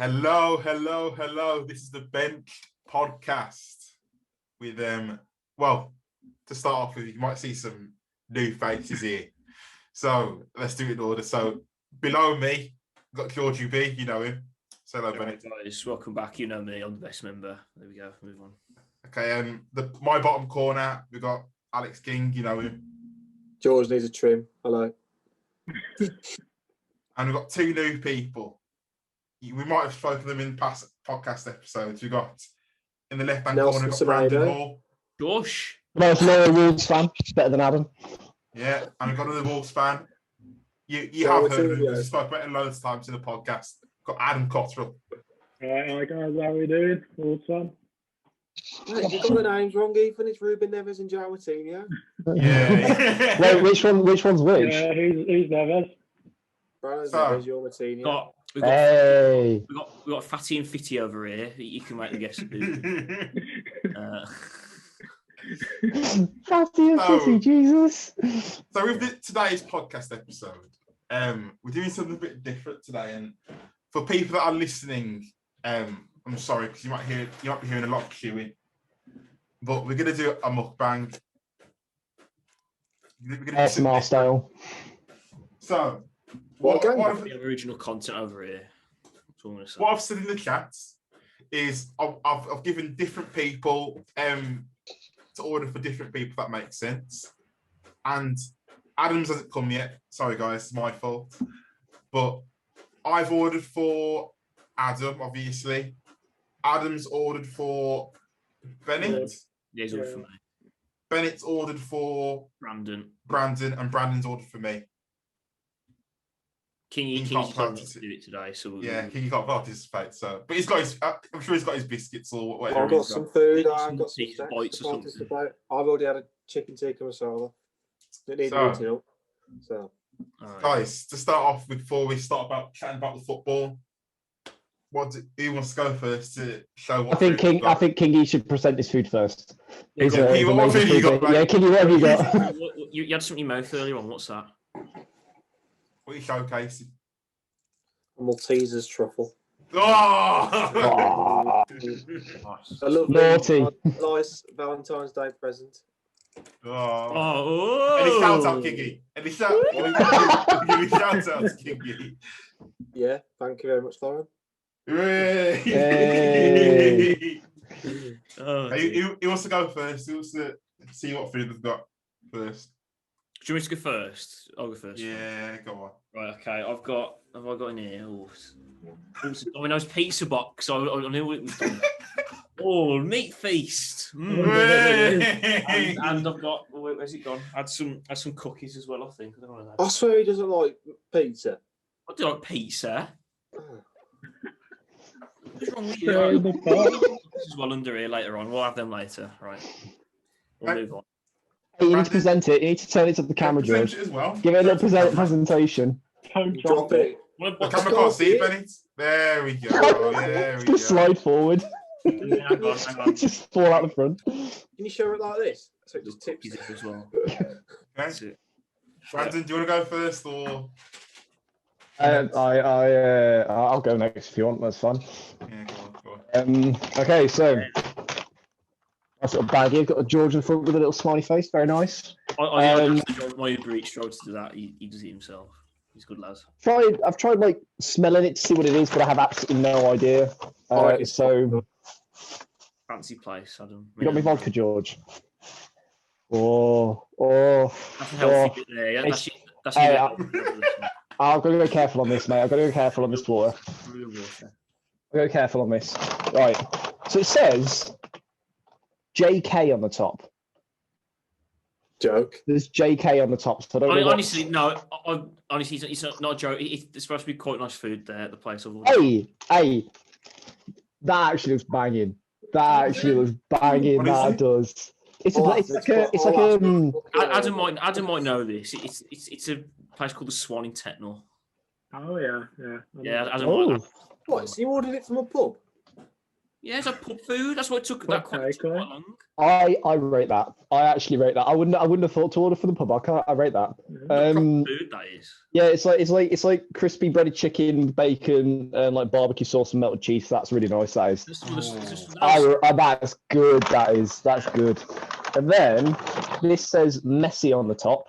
Hello, hello, hello. This is the BENCHD podcast with well, to start off with, you might see some new faces here. So let's do it in order. So below me, we've got George UB, you know him. Say hello, Bennett. Guys, welcome back. You know me, I'm the best member. There we go, move on. Okay, my bottom corner, we've got Alex King, you know him. George needs a trim. Hello. And we've got two new people. We might have spoken to them in past podcast episodes. We've got in the left-hand corner, we've got Brandon Hall. Josh. No, it's not a Wolves fan. It's better than Adam. Yeah, and we've got another Wolves fan. You have heard of him. We spoke about it loads of times in the podcast. Got Adam Cottrell. Hi guys, how are we doing? Wolves fan. Hey, you got the names wrong, Ethan. It's Ruben Neves and Joe Martinho. Yeah. Wait, which one's which? Yeah, who's Neves? Brandon's Neves, you're Martinho. We've got Fatty and Fitty over here. You can make the guess. Fatty and Fitty, Jesus. So with today's podcast episode, we're doing something a bit different today, and for people that are listening, I'm sorry because you might be hearing a lot of queuing, but we're gonna do a mukbang. ASMR style. So. What the original content over here? What I've said in the chat is I've given different people to order for different people. If that makes sense. And Adam's hasn't come yet. Sorry guys, it's my fault. But I've ordered for Adam, obviously. Adam's ordered for Bennett. Yeah, he's ordered for me. Bennett's ordered for Brandon, and Brandon's ordered for me. Kingy can't do it today, so Kingy can't participate. So, but he's got his. I'm sure he's got his biscuits or whatever. I've got some food. I've got some bites or something. I've already had a chicken tikka masala. It needs eating up. So, guys, to start off with, before we start chatting about the football, who wants to go first to show what? I think Kingy should present his food first. Yeah, what food you got? Yeah, Kingy, what have you got? You had something in your mouth earlier on. What's that? What are you showcasing? Malteser's truffle. Oh! A lovely, nice Valentine's Day present. Oh! Any shout out, Kingy? Any shout out to Kingy? Yeah, thank you very much, Lauren. Hey. He wants to go first. He wants to see what food they've got first. Do you want me to go first? I'll go first. Yeah, go on. Right, okay. Have I got in here? Domino's pizza box. I knew what it was done. Oh, meat feast. And I've got. Where's it gone? Had some cookies as well. I think. I don't know. I swear he doesn't like pizza. I do like pizza. What's wrong with you? This is well under here later on. We'll have them later. Right. We'll move on. You need to present it. You need to turn it to the camera, George. As well. Give it a little presentation. Don't drop it. The camera can't see it, Benny. There we go. It's going to slide forward. Hang on. Just fall out the front. Can you show it like this? So it just tips it as well. Okay. Brandon, do you want to go first or? I'll go next if you want. That's fine. Yeah, go on. Okay, so. Nice little bag here. Got a George in front with a little smiley face. Very nice. My Uber Eats strokes to do that. He does it himself. He's good, lads. I've tried like smelling it to see what it is, but I have absolutely no idea. So fancy place, Adam. You got me vodka, George. That's a healthy bit there. Yeah? That's I've got to go careful on this, mate. I've got to go careful on this water. I've got to go careful on this. Right. So it says JK on the top. Joke. There's JK on the top. So honestly, no. Honestly, it's not a joke. It's supposed to be quite nice food there at the place. Hey, that actually looks banging. That does. Adam might know this. It's a place called the Swan in Tetnall. Oh yeah. Yeah, Adam might know. What? So you ordered it from a pub? Yeah, it's like pub food. That's why it took that quite long. I rate that. I actually rate that. I wouldn't have thought to order for the pub. I rate that. Food, that is. Yeah, it's like crispy breaded chicken, bacon, and like barbecue sauce and melted cheese. That's really nice. That is. That's good. That's good. And then this says messy on the top.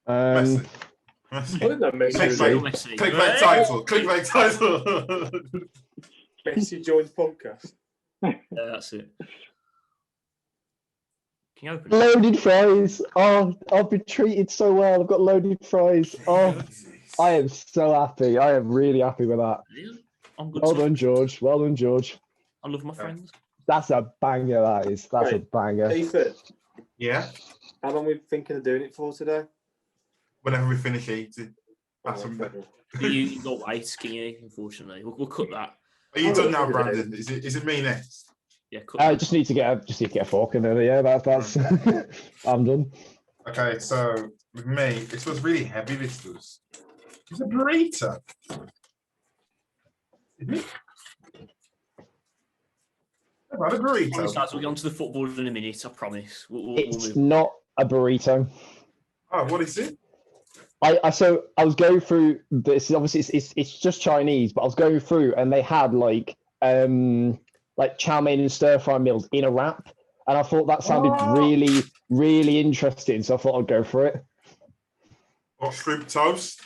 Messy. I didn't know Messi. Clickbait title. Messi joins podcast. Yeah, that's it. Can you open it? Loaded fries. Oh, I've been treated so well. I've got loaded fries. Oh, I am so happy. I am really happy with that. I'm good. Well done, George. Well done, George. I love my friends. That's a banger. That is. That's a banger. Ethan. Yeah. How long are we thinking of doing it for today? Whenever we finish eating. That's You got white skinny, unfortunately. We'll cut that. Are you done now, Brandon? Is it me next? Yeah, cut I just need to get a fork in there. Yeah, that's I'm done. Okay, so with me, this was really heavy. This was. It's a burrito. Isn't it? About a burrito. We'll get onto the football in a minute. I promise. It's not a burrito. Oh, what is it? I was going through this. Obviously, it's just Chinese, but I was going through and they had like chow mein and stir fry meals in a wrap, and I thought that sounded really, really interesting. So I thought I'd go for it. Got shrimp toast.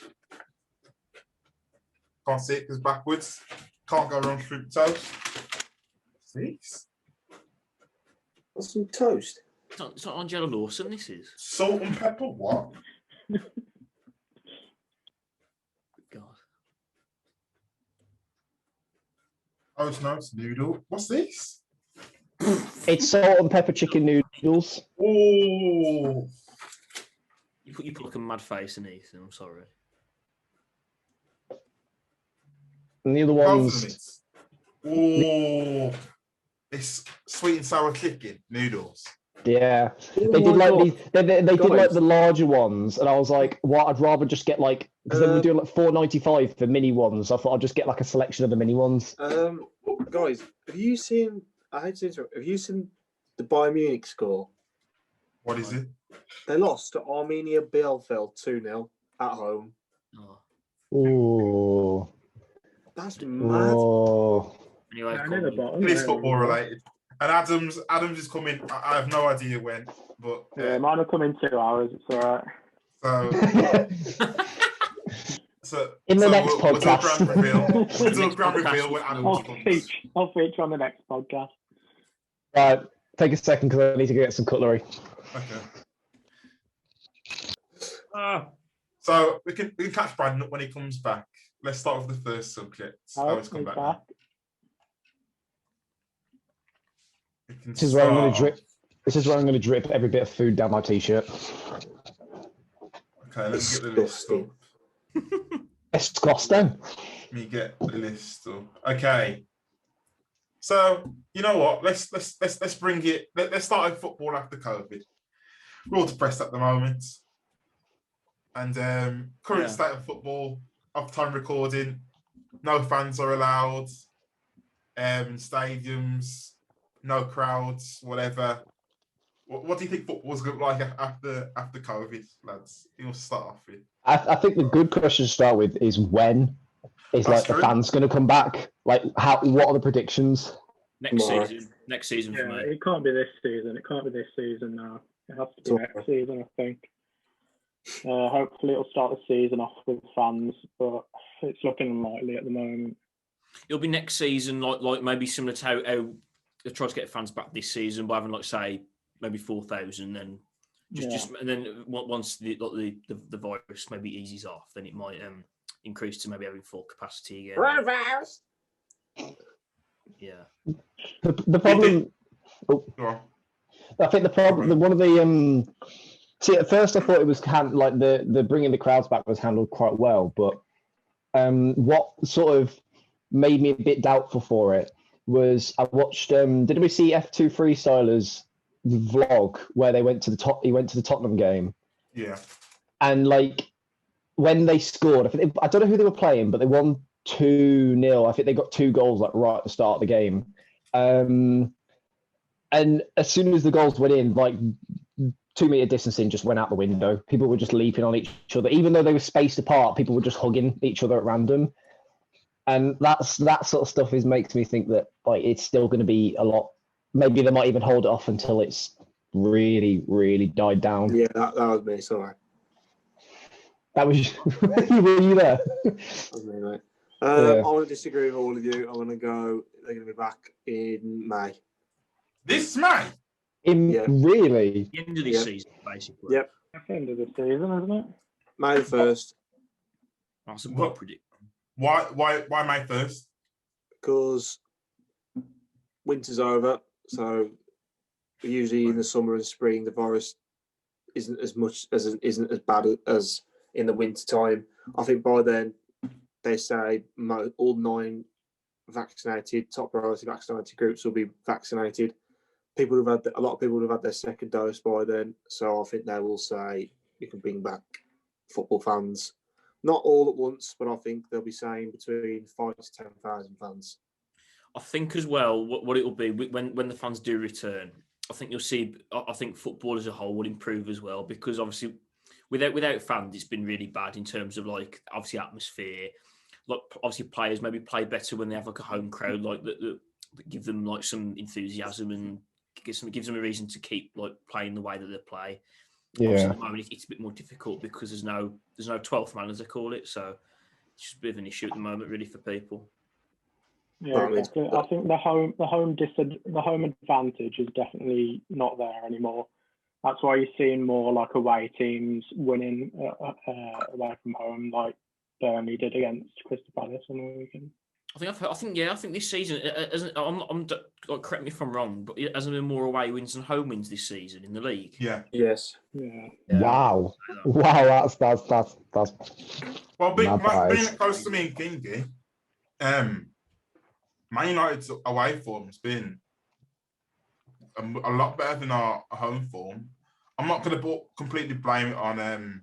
Can't see it because backwards. Can't go wrong shrimp toast. What's What's some toast? It's not Angela Lawson. This is salt and pepper. What? God. Oh, it's noodle. What's this? It's salt and pepper chicken noodles. Oh. You put like a mad face in Ethan. I'm sorry. And the other ones. Oh. It's sweet and sour chicken noodles. Yeah, they did like these. They did like the larger ones, and I was like, "What? I'd rather just get like because they were doing like $4.95 for mini ones. So I thought I'd just get like a selection of the mini ones." Guys, have you seen? I hate to interrupt. Have you seen the Bayern Munich score? What is it? They lost to Arminia Bielefeld 2-0 at home. Oh, that's mad. Oh. Anyway, it is football related. And Adams is coming. I have no idea when, but mine will come in 2 hours. It's all right. So in the next podcast, we'll do a grand reveal when Adams comes. I'll feature on the next podcast. Right, take a second because I need to get some cutlery. Okay. So we can catch Brandon up when he comes back. Let's start with the first subject. He's come back. This is where I'm going to drip. This is where I'm going to drip every bit of food down my t-shirt. Okay, let's get the list up. Disgusting. Let me get the list up. Okay. So you know what? Let's bring it. Let's start with football after COVID. We're all depressed at the moment, and current state of football. Off time recording. No fans are allowed. In stadiums. No crowds, whatever. What do you think football's going to look like after COVID, lads? You'll start off with. I think the good question to start with is when is the fans going to come back? Like, what are the predictions? Next season for me. It can't be this season. It can't be this season now. It has to be next season, I think. Hopefully it'll start the season off with fans, but it's looking unlikely at the moment. It'll be next season, like maybe similar to how they try to get fans back this season by having like say maybe 4,000, and and then once the virus maybe eases off, then it might increase to maybe having full capacity again. Coronavirus. Yeah. The problem. I think the problem. One of the See, at first I thought it was like the bringing the crowds back was handled quite well, but what sort of made me a bit doubtful for it was I watched. Did we see F2 Freestylers vlog where they went to the He went to the Tottenham game. Yeah. And like when they scored, I don't know who they were playing, but they won 2-0. I think they got 2 goals like right at the start of the game. And as soon as the goals went in, like 2-meter distancing just went out the window. People were just leaping on each other, even though they were spaced apart. People were just hugging each other at random, and that sort of stuff makes me think that like it's still going to be a lot. Maybe they might even hold it off until it's really, really died down. Yeah, that was me. Sorry, that was were you there? That was me, mate. I want to disagree with all of you. I want to go. They're going to be back in May. This May? Really? The end of this season, basically. Yep. That's the end of the season, isn't it? May the 1st. That's a good prediction. Why May 1st? Because winter's over, so usually in the summer and spring the virus isn't as bad as in the winter time. I think by then they say all 9 vaccinated, top priority vaccinated groups will be vaccinated. A lot of people would have had their second dose by then, so I think they will say you can bring back football fans. Not all at once, but I think they'll be saying between 5,000 to 10,000 fans. I think as well, what it will be when the fans do return, I think you'll see. I think football as a whole will improve as well, because obviously without fans, it's been really bad in terms of like obviously atmosphere. Like obviously players maybe play better when they have like a home crowd, like that give them like some enthusiasm and gives them a reason to keep like playing the way that they play. Yeah. Obviously, at the moment it's a bit more difficult because there's no 12th man, as they call it, so it's just a bit of an issue at the moment really for people. Yeah, exactly. I think the home advantage is definitely not there anymore. That's why you're seeing more like away teams winning away from home, like Burnley did against Crystal Palace on the weekend. I think this season, correct me if I'm wrong, but it hasn't been more away wins than home wins this season in the league. Yeah. Yes. Yeah. Wow. That's. Well, being close to me and Kingy, Man United's away form has been a lot better than our home form. I'm not going to completely blame it on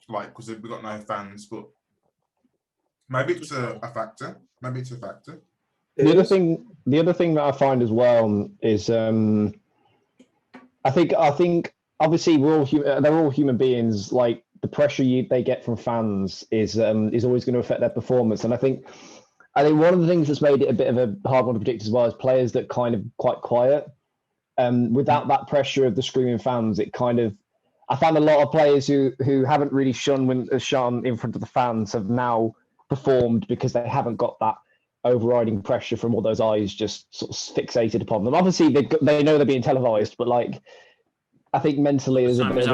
because we've got no fans, but maybe it's a factor. The other thing that I find as well is I think obviously we're all they're all human beings. Like the pressure they get from fans is always going to affect their performance, and I think one of the things that's made it a bit of a hard one to predict as well is players that kind of quite quiet. Without that pressure of the screaming fans, I found a lot of players who haven't really shone in front of the fans have now performed because they haven't got that overriding pressure from all those eyes just sort of fixated upon them. Obviously, they know they're being televised, but like I think mentally there's there's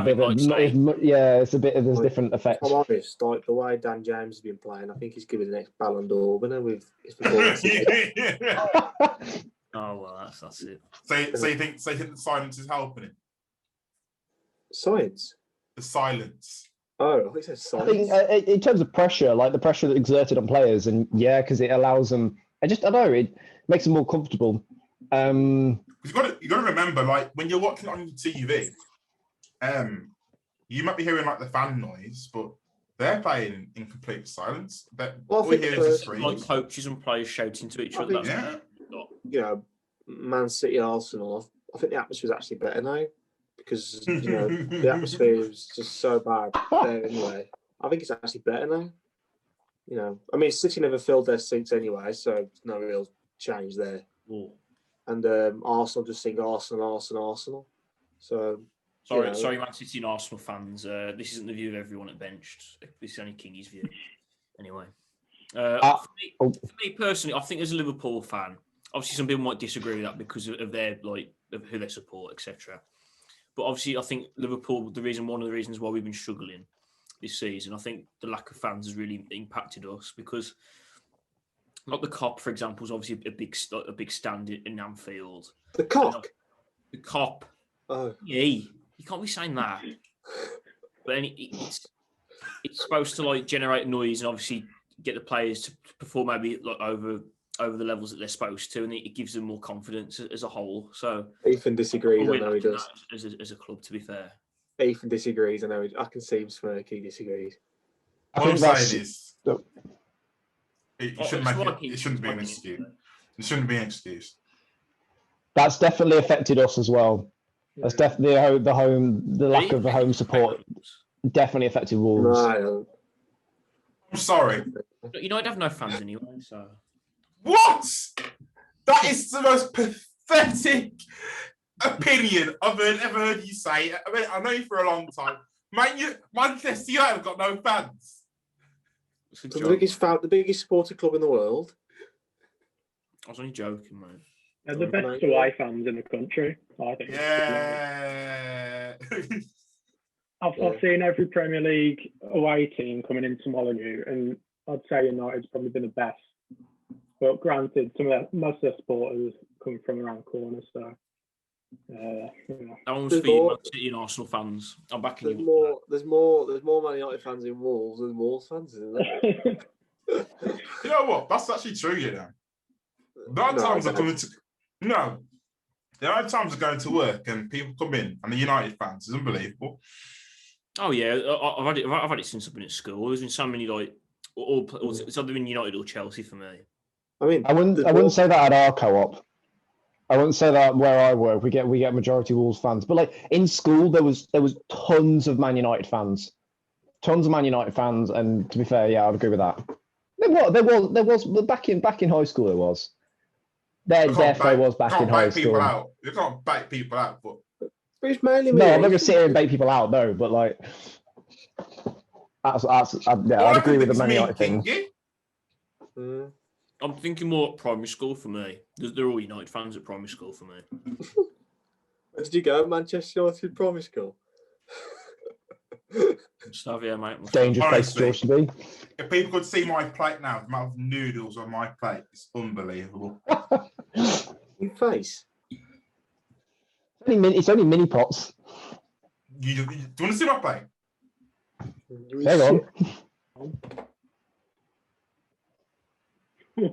different effects. I'm honest, like the way Dan James has been playing, I think he's given the next Ballon d'Or winner with his performance. Oh well, that's it. So you think the silence is helping it? Science. The silence. Oh, I think it's science. I think in terms of pressure, like the pressure that's exerted on players, and because it allows them. I don't know. It makes them more comfortable. You got to remember, like when you're watching on your TV, you might be hearing like the fan noise, but they're playing in complete silence. All we hear is the screams. Like coaches and players shouting to each other. Man City, Arsenal. I think the atmosphere is actually better now because the atmosphere is just so bad there anyway. I think it's actually better now. I mean, City never filled their seats anyway, so there's no real change there. Ooh. And Arsenal just sing Arsenal, Arsenal, Arsenal. So sorry, Man City and Arsenal fans. This isn't the view of everyone at Benched. This is only Kingy's view. Anyway, for me personally, I think as a Liverpool fan, obviously some people might disagree with that because of their of who they support, etc. But obviously, I think Liverpool. One of the reasons why we've been struggling this season, I think the lack of fans has really impacted us because. Like the Kop, for example, is obviously a big stand in Anfield. The Kop? The Kop. Oh. Yeah, you can't be saying that. But it's supposed to generate noise and obviously get the players to perform maybe over the levels that they're supposed to, and it gives them more confidence as a whole. So Ethan disagrees. I know he does. As a club, to be fair. Ethan disagrees. I know. I can see him smirk. He disagrees. What I'm saying is, It shouldn't be an excuse. It shouldn't be an excuse. That's definitely affected us as well. That's definitely the lack of the home support definitely affected Wolves. No, I'm sorry. United have no fans anyway, so. What? That is the most pathetic opinion I've ever heard you say. I mean, I know you for a long time. Manchester United have got no fans. The biggest supporter club in the world. I was only joking, man. They're the best away fans in the country, I think. Yeah. I've seen every Premier League away team coming into Molineux, and I'd say United's probably been the best. But granted, most of their supporters come from around corners, so. I almost feed Man City and Arsenal fans. I'm backing you. There's more Man United fans in Wolves than Wolves fans, isn't there? You know what? That's actually true, you know. The amount of times are going to work and people come in and the United fans is unbelievable. Oh yeah, I've had it since I've been at school. There's been so many it's either been United or Chelsea for me. I mean, I wouldn't say that at our co-op. I wouldn't say that where I work. We get majority Wolves fans, but like in school there was tons of Man United fans, and to be fair, yeah, I'd agree with that. There was back in high school there was. There was back in high school. You can't bait people out, but it's mainly no, I'm not gonna sit here and bait people out, no, but like I'd agree with the Man United thing. I'm thinking more primary school for me. They're all United fans at primary school for me. Where did you go? Manchester United primary school? Savia, mate. Dangerous place George to be. If people could see my plate now, the amount of noodles on my plate is unbelievable. Your face? It's only mini pots. Do you want to see my plate? Hang on.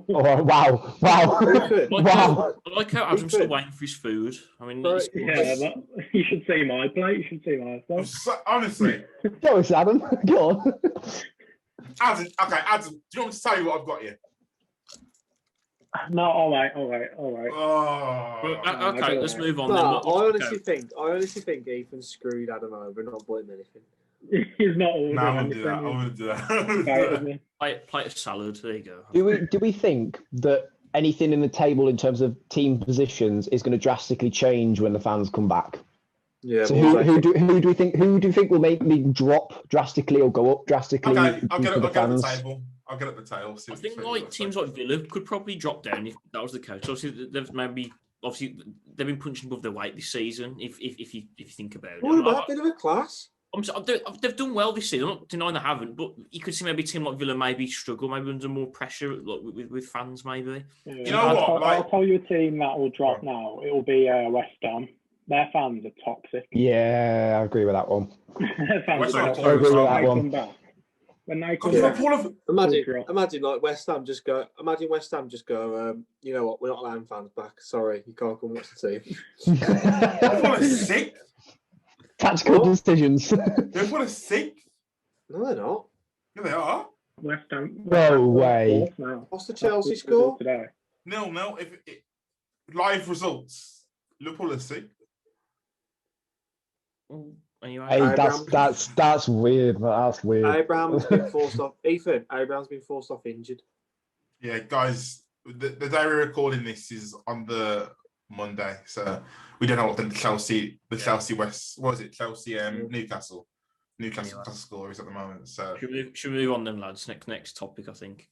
Oh, wow. I like how Adam's still waiting for his food. I mean, you should see my plate. You should see my plate. Honestly. Go on, Adam. Go on. Adam, do you want me to tell you what I've got here? No, all right. Oh. Okay, let's move on. No, then. I honestly think Ethan screwed Adam over and not bought him anything. He's not ordering No, I wouldn't do that. Plate of salad. There you go. Do we think that anything in the table in terms of team positions is going to drastically change when the fans come back? Yeah. So who do you think will make me drop drastically or go up drastically? Okay, I'll get at the table. I think like teams like Villa could probably drop down if that was the case. Obviously, they've been punching above their weight this season. If you think about it, what about a bit of a class? They've done well this season. I'm not denying they haven't, but you could see maybe a team like Villa maybe struggle, maybe under more pressure, like with fans, maybe. Yeah. You know what? I'll tell you a team that will drop now. It will be West Ham. Their fans are toxic. Yeah, I agree with that one. Their fans are toxic. I agree with that one. When they come back, imagine like West Ham just go. Imagine West Ham just go. You know what? We're not allowing fans back. Sorry, you can't come watch the team. What a sick. Tactical decisions. They've got a sick. No, they're not. Yeah, they are. West Ham. No way. What's the Chelsea score? Today? 0-0. If live results, Liverpool are sick. Anyway, Hey, that's weird. That's weird. Abraham's been forced off. Ethan, Abraham's been forced off injured. Yeah, guys, the day we're recording this is on the Monday, so we don't know what the Chelsea West, what was it? Chelsea Newcastle score is at the moment. So should we move on then, lads? Next topic, I think.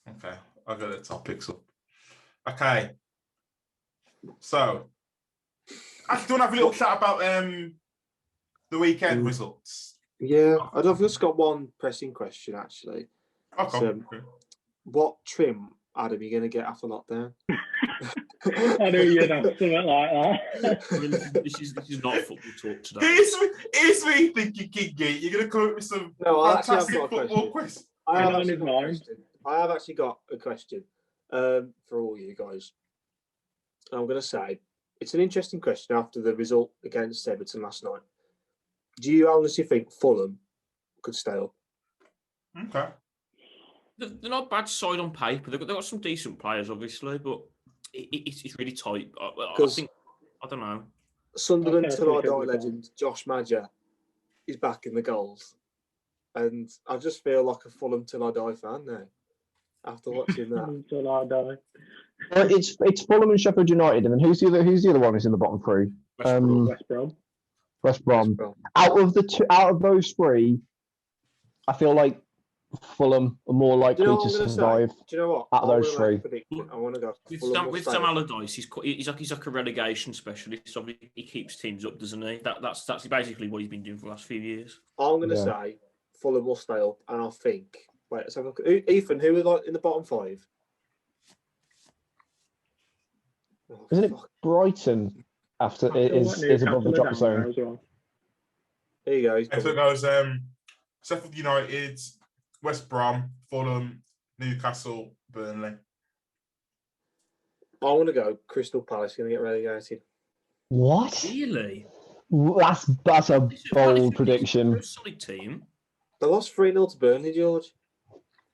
Okay, I've got the topics up. Okay, so actually, do you want to have a little chat about the weekend results? Yeah, I've just got one pressing question actually. Okay. What trim, Adam, are you going to get after lockdown? I knew you'd have something like that. I mean, this is not football talk today. Here's me thinking, Kingy, you're going to come up with some fantastic football question. I have actually got a question for all you guys. I'm going to say it's an interesting question after the result against Everton last night. Do you honestly think Fulham could stay up? Okay. they're not a bad side on paper. They've got some decent players, obviously, but it's really tight. I don't know. Sunderland till I die legend Josh Madger is back in the goals, and I just feel like a Fulham till I die fan now after watching that. Till I die. It's Fulham and Sheffield United, and then who's the other one who's in the bottom three? West Brom. Out of those three, I feel like Fulham are more likely to survive. Do you know what? Out of those three, I want to go with Sam Allardyce. He's like a relegation specialist. So he keeps teams up, doesn't he? That's basically what he's been doing for the last few years. I'm going to say Fulham will stay up, and I think. Wait, let's have a look. Ethan, who are like in the bottom five? Isn't it Brighton? After it is above the drop zone. Well. There you go. So it goes Sheffield United, West Brom, Fulham, Newcastle, Burnley. I want to go Crystal Palace going to get relegated. What? Really? That's a bold prediction. A solid team. They lost 3-0 to Burnley, George.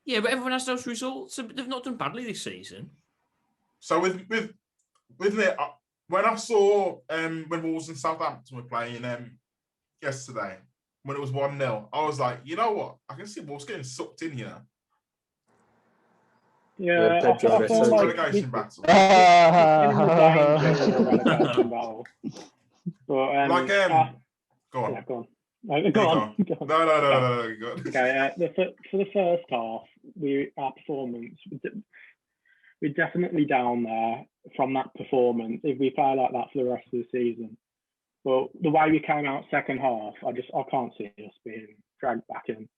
Yeah, but everyone has those results. They've not done badly this season. So with me, when I saw when Wolves and Southampton were playing yesterday, when it was 1-0, I was like, you know what? I can see Wolves getting sucked in here. Yeah, I feel like relegation battle. In the danger of a relegation battle. But, go on. Yeah, go on. Go on. No, go on. Okay, for the first half, our performance, we're definitely down there from that performance if we play like that for the rest of the season. But the way we came out second half, I can't see us being dragged back in.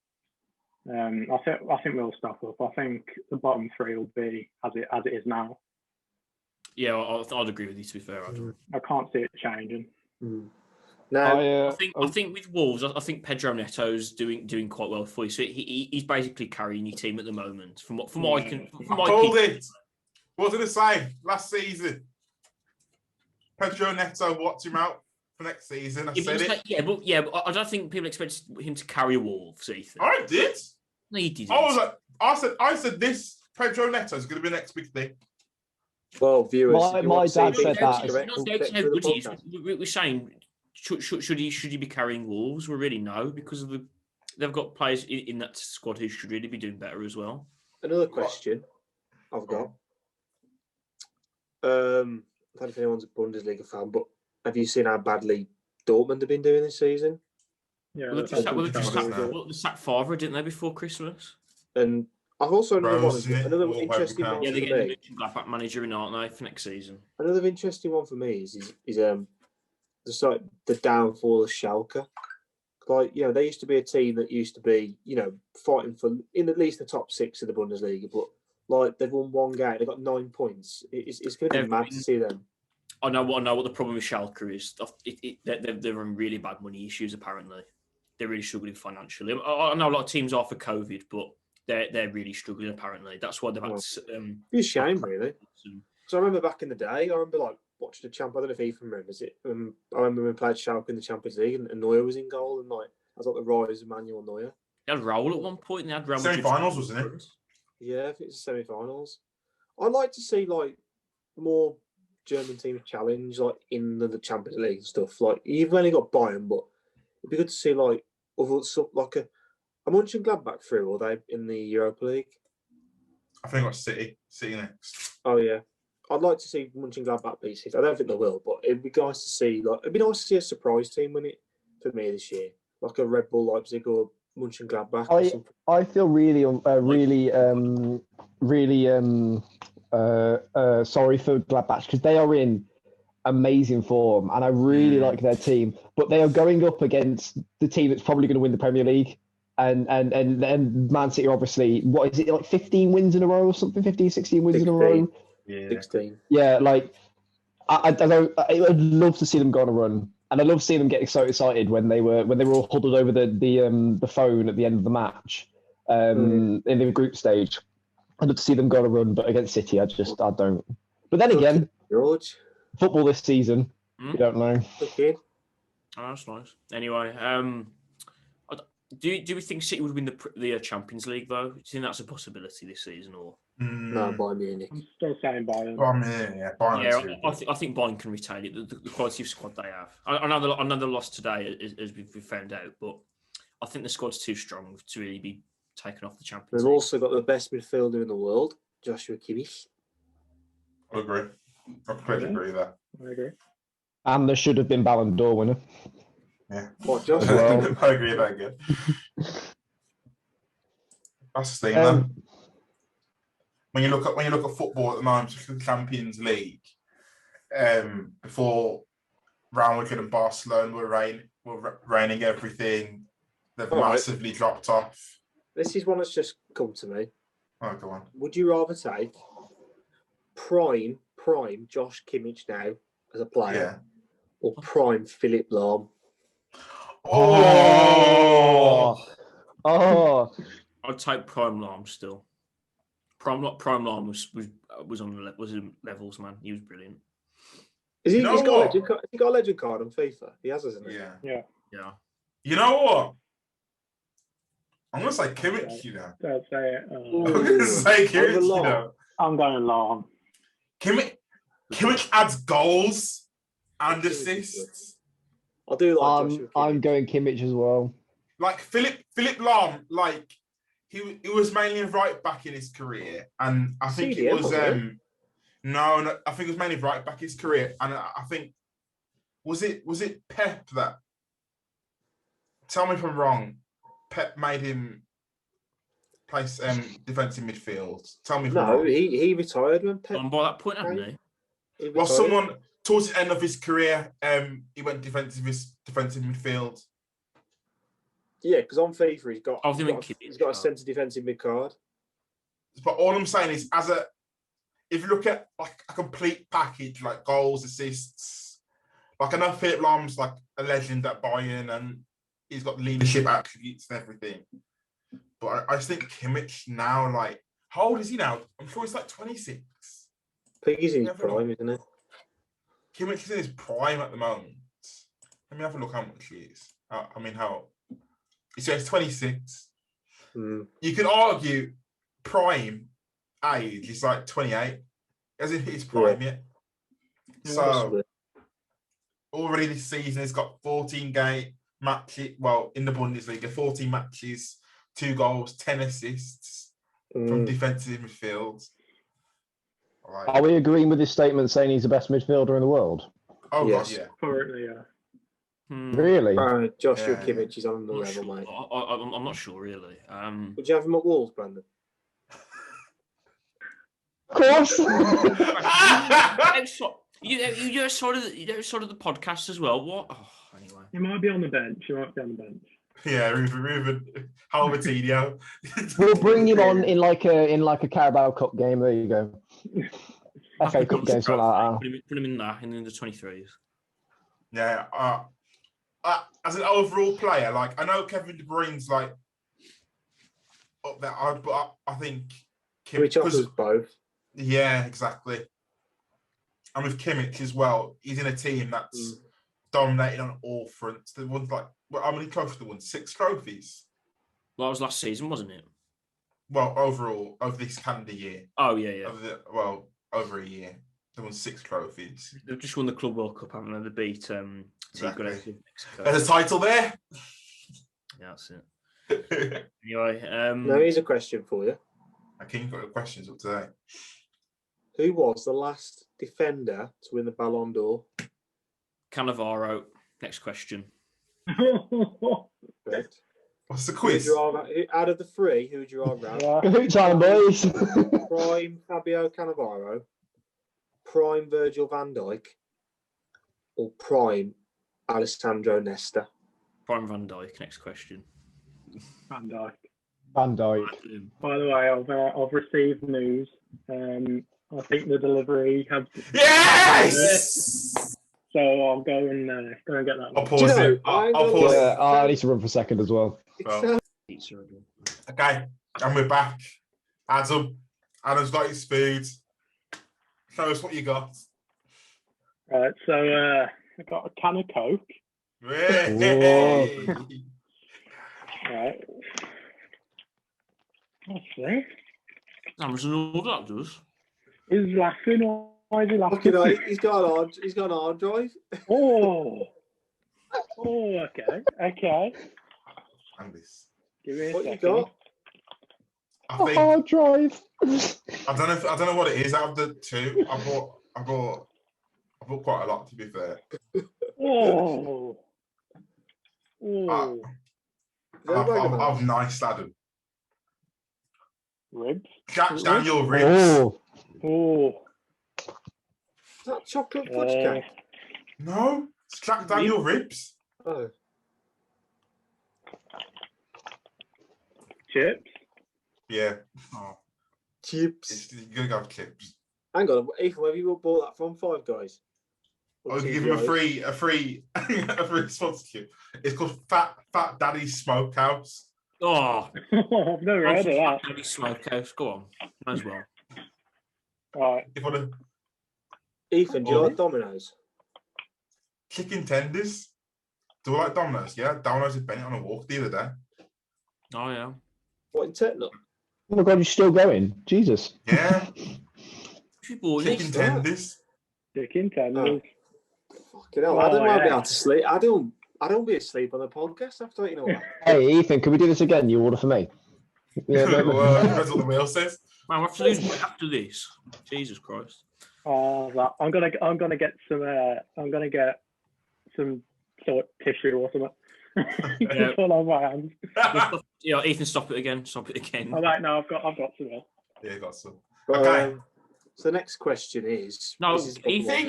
I think we'll stop up. I think the bottom three will be as it is now. Yeah, I'd agree with you. To be fair, I can't see it changing. No, I think with Wolves, I think Pedro Neto's doing quite well for you. So he's basically carrying your team at the moment. From what I can, I told it. What did I say last season? Pedro Neto, watch him out for next season. I said it. But I don't think people expect him to carry Wolves, Ethan. I did. No, you didn't. I said this Pedro Neto is going to be the next big thing. Well, viewers, my dad said that. Not doubting how good he is. We're saying should he be carrying Wolves? We really know because of they've got players in that squad who should really be doing better as well. Another question I've got. I don't know if anyone's a Bundesliga fan, but have you seen how badly Dortmund have been doing this season? Yeah, they sacked Favre, didn't they, before Christmas? And I've also another interesting one. Yeah, they're getting the Mönchengladbach manager in, aren't they, for next season? Another interesting one for me is the downfall of Schalke. Like, they used to be a team that used to be, fighting for in at least the top 6 of the Bundesliga, but like they've won one game, they've got 9 points. It's going to be mad to see them. I know what the problem with Schalke is. They're in really bad money issues. Apparently, they're really struggling financially. I know a lot of teams are for COVID, but they're really struggling. Apparently, that's why they've had. It's a shame, really. So I remember back in the day, watching the champ. I don't know if Ethan remembers it. I remember when we played Schalke in the Champions League, and Neuer was in goal, and I was like the rise of Manuel Neuer. They had Raul at one point, and they had Real semi-finals, wasn't it? Yeah, I think it's semi-finals. I'd like to see more German teams challenge in the Champions League and stuff. You've only got Bayern, but it'd be good to see other stuff a Mönchengladbach through, or they in the Europa League. I think I got City next. Oh yeah, I'd like to see Mönchengladbach beat City. I don't think they will, but it'd be nice to see. It'd be nice to see a surprise team win it for me this year, like a Red Bull Leipzig or Mönchengladbach. I feel really sorry for Gladbach because they are in amazing form and I really like their team, but they are going up against the team that's probably going to win the Premier League. And Man City, obviously, what is it, 15 wins in a row or something? 15, 16 wins 16. In a row? Yeah. 16. Yeah, I would love to see them go on a run. And I love seeing them getting so excited when they were all huddled over the phone at the end of the match in the group stage. I'd love to see them go on a run, but against City, I don't. But then again, George, football this season, you don't know. Okay. Oh, that's nice. Anyway, Do we think City would win the Champions League though? Do you think that's a possibility this season or? No, Bayern Munich. I'm still saying Bayern. Bayern. I think Bayern can retain it. The quality of squad they have. Another loss today, as we've found out, but I think the squad's too strong to really be taken off the Champions They've League. also got the best midfielder in the world, Joshua Kimmich. I agree. I completely agree with that. I agree. And there should have been Ballon d'Or winner. Yeah. What, Josh? Well. I agree with that again. That's the thing, man. When you look at football at the moment, the Champions League, before Real Madrid and Barcelona were reigning everything, they've massively dropped off. This is one that's just come to me. Oh, go on. Would you rather take prime Josh Kimmich now as a player, or prime Philip Lahm? Oh! I'd take Prime Lahm still. Prime Lahm was in levels, man. He was brilliant. He's got a legend card on FIFA. He has, hasn't he? Yeah. You know what? I'm gonna say Kimmich. You know. Don't say it. I'm gonna say Kimmich. You know. I'm going Lahm. Kimmich adds goals and assists. I do like Joshua Kimmich. I'm going Kimmich as well. Like Philip Lahm, like he was mainly a right back in his career, and I think CDM, it was no, I think it was mainly right back his career, and I think was it Pep that? Tell me if I'm wrong. Pep made him play defensive midfield. Tell me if I'm wrong. He retired when Pep. By that point, hadn't he? Well, someone towards the end of his career, he went defensive midfield. Yeah, because on FIFA he's got a centre defensive mid card. But all I'm saying is, if you look at like a complete package, like goals, assists, like I know Philip Lahm's like a legend at Bayern and he's got leadership attributes and everything. But I just think Kimmich now, like, how old is he now? I'm sure he's like 26. I think he's in his prime, isn't he? Kimmich is in his prime at the moment. Let me have a look how much he is. How he says 26. You could argue prime age is like 28. Hasn't hit his prime yet. So already this season he's got 14 game matches. Well, in the Bundesliga, 14 matches, 2 goals, 10 assists from defensive midfield. Right. Are we agreeing with his statement saying he's the best midfielder in the world? Oh yes. God, yeah. Currently, yeah. Really? Joshua Kimmich is on the level, mate. I'm not sure, really. Would you have him at Wolves, Brandon? Of course. You outside of the podcast as well. What? Oh, anyway. You might be on the bench. Yeah, Ruben Halvertinho. We'll bring him on in like a Carabao Cup game. There you go. FA Cup game, something like that. Put him in the 23s. Yeah. As an overall player, like I know Kevin De Bruyne's like up there, but I think Kimmich offers both. Yeah, exactly. And with Kimmich as well, he's in a team that's dominated on all fronts. They won how many trophies they won? 6 trophies. Well, that was last season, wasn't it? Well, overall, over this calendar year. Oh yeah. Over a year, they won 6 trophies. They've just won the Club World Cup, haven't they? They beat exactly. There's a title there. Yeah, that's it. Anyway, now here's a question for you. Okay, you've got your questions up today. Who was the last defender to win the Ballon d'Or? Cannavaro. Next question. Correct. What's the quiz? Out of the 3, who would you rather have? Good time, boys. Prime Fabio Cannavaro, prime Virgil van Dijk, or prime Alessandro Nesta? Prime Van Dijk. Next question. Van Dijk. Van Dijk. By the way, I've received news. I think the delivery has. Yes. So I'll go and get that. I'll pause it. I'll pause it. I need to run for a second as well. Okay, and we're back. Adam's got his food. Show us what you got. Right, so I got a can of Coke. Hey. Right. What's that? Amazon all that does. He's laughing. Why is he laughing? Look at that. He's got an hard drive. Oh. Oh, okay. And this. Give me a What second. you got? I A think hard drive. I don't know what it is out of the two. I bought quite a lot, to be fair. Oh. Oh. I've nice Adam. Ribs. Jack Daniel ribs. Oh. Is that chocolate fudge cake? No, it's Jack Daniel ribs. Oh. Chips. Yeah. Oh, Chips. you're gonna go with chips. Hang on, Ethan, where have you bought that from? Five Guys. I'll give him a free sponsorship. It's called Fat Daddy's Smokehouse. Oh, I've never heard of that. Maybe Smokehouse. Go on, might as well. Right. Ethan, do you like Domino's? Chicken tenders. Do I like Domino's? Yeah, Domino's with Bennett on a walk the other day. Oh yeah. What in Tottenham? Oh my God, you're still going? Jesus. Yeah, Chicken chicken tenders. Chicken tenders. Fucking hell, I don't want to be able to sleep. I don't be asleep on the podcast after, you know what? Hey, Ethan, can we do this again? You order for me. Yeah, Well, depends what the wheel says. Man, we have to lose weight after this. Jesus Christ. Oh, I'm gonna get some sort of tissue or something. Yeah. All on my hands. Yeah, Ethan, stop it again. Stop it again. All right, no, I've got some here. Yeah, got some. But, Okay. So the next question is... No, this is Ethan,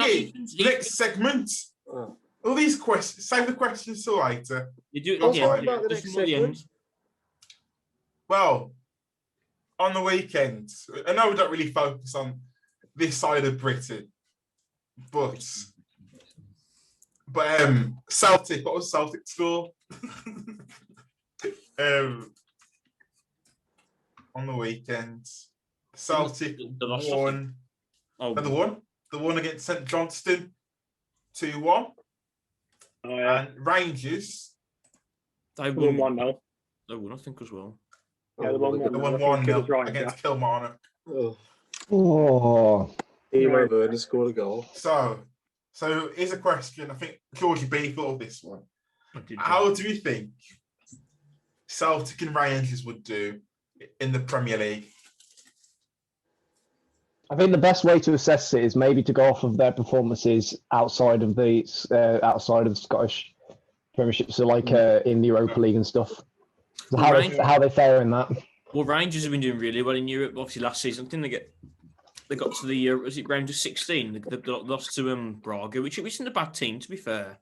Next segment. Oh. All these questions, save the questions till later. You do it What's again. about the next segment? Well, on the weekend, I know we don't really focus on this side of Britain, but Celtic, what was Celtic score? On the weekend, Celtic won. Oh, The one against St Johnston, 2-1. Oh yeah. And Rangers, they Won won 1-0. They won, I think, as well. Yeah, they won 1-0. they won I think it was 1-0 right, against Kilmarnock. Oh. Oh. Emo Werner scored a goal. So here's a question. I think Georgie B thought of this one. Yeah. How do you think Celtic and Rangers would do in the Premier League? I think the best way to assess it is maybe to go off of their performances outside of the Scottish Premiership, so like in the Europa League and stuff. So how they fare in that? Well, Rangers have been doing really well in Europe. Obviously, last season, I think they got to the was it round of 16? They lost to Braga, which isn't a bad team, to be fair.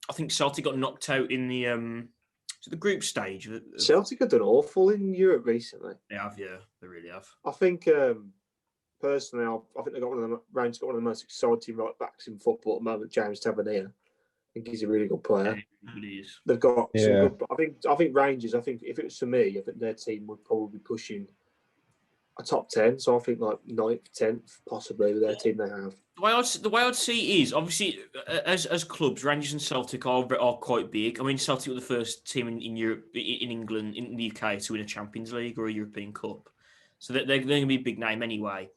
I think Celtic got knocked out in the group stage. Celtic have done awful in Europe recently. They have, yeah, they really have. I think personally, I think Rangers got one of the most exciting right backs in football at the moment, James Tavernier. I think he's a really good player. Yeah, he is. They've got some good. I think Rangers. I think if it was for me, I think their team would probably be pushing a top 10. So I think like 9th, 10th, possibly with their team they have. The way I'd see it is obviously as clubs, Rangers and Celtic are quite big. I mean, Celtic were the first team in Europe, in England, in the UK to win a Champions League or a European Cup, so they're going to be a big name anyway.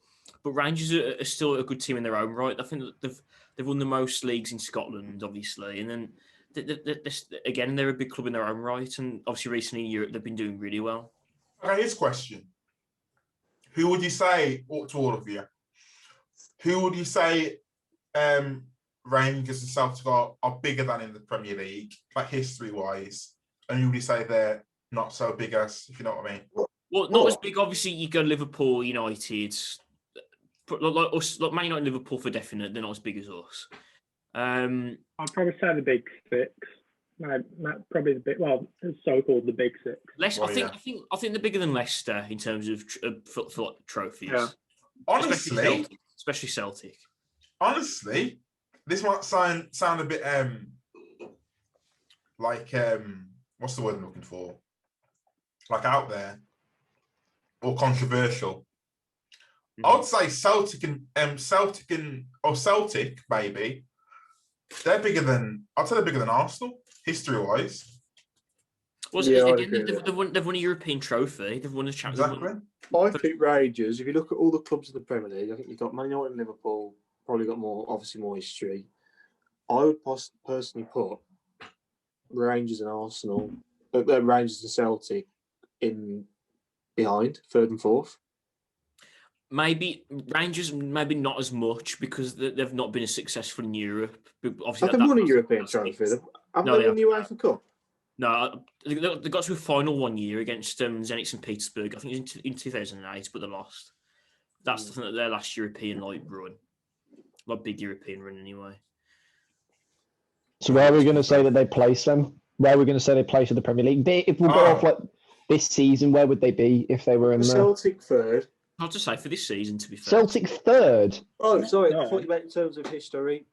But Rangers are still a good team in their own right. I think that they've won the most leagues in Scotland, obviously, and then again they're a big club in their own right. And obviously recently in Europe they've been doing really well. Okay, here's a question. Who would you say, to all of you, who would you say Rangers and Celtic are bigger than in the Premier League, like history-wise? And who would you say they're not so big as, if you know what I mean? Well, not as big. Obviously, you go Liverpool, United, like us, like Man United and Liverpool for definite. They're not as big as us. I'd probably say the Big Six. Probably the big, well, so-called the Big Six. I think they're bigger than Leicester in terms of trophies. Yeah. Honestly, especially Celtic. Honestly, this might sound a bit like what's the word I'm looking for? Like out there or controversial. Mm-hmm. I would say Celtic maybe. I'd say they're bigger than Arsenal, history-wise. They've won a European trophy. They've won a Champions League. Exactly. I think Rangers, if you look at all the clubs in the Premier League, I think you've got Man United and Liverpool, probably got more history. I would personally put Rangers and Arsenal, Rangers and Celtic in behind, third and fourth. Maybe Rangers, maybe not as much because they've not been as successful in Europe. Obviously, They've won a European trophy. Haven't they won the UEFA Cup? No, they got to a final one year against Zenit St. Petersburg. I think it was in 2008, but they lost. That's their last European run, big European run anyway. So where are we going to say that they place them? Where are we going to say they place in the Premier League? If we go off this season, where would they be if they were in Celtic third? Hard to say for this season, to be fair. Celtic third. Oh, sorry, I thought you meant in terms of history.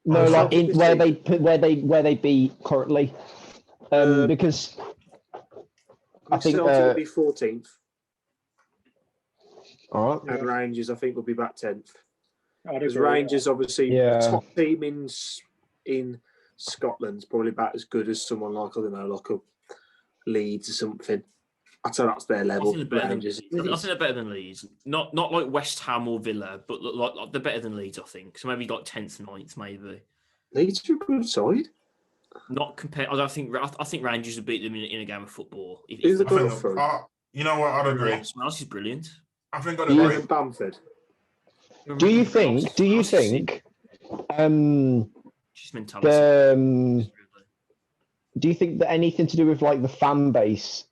No, where they be currently. Because I think Celtic will be 14th. All right. And Rangers, I think, will be back 10th. Because agree, Rangers, obviously, the top team in Scotland's probably about as good as someone like, I don't know, like a Leeds or something. I'd say that's their level. I think they're better than Leeds. Not like West Ham or Villa, but like they're better than Leeds, I think. So maybe like 10th, 9th, maybe. Leeds are a good side. Not compared. I think Rangers would beat them in a game of football. You know what? I'd agree. Smells is brilliant. I think I'd agree. Bamford. Do you think? Just mentality. Do you think that anything to do with like the fan base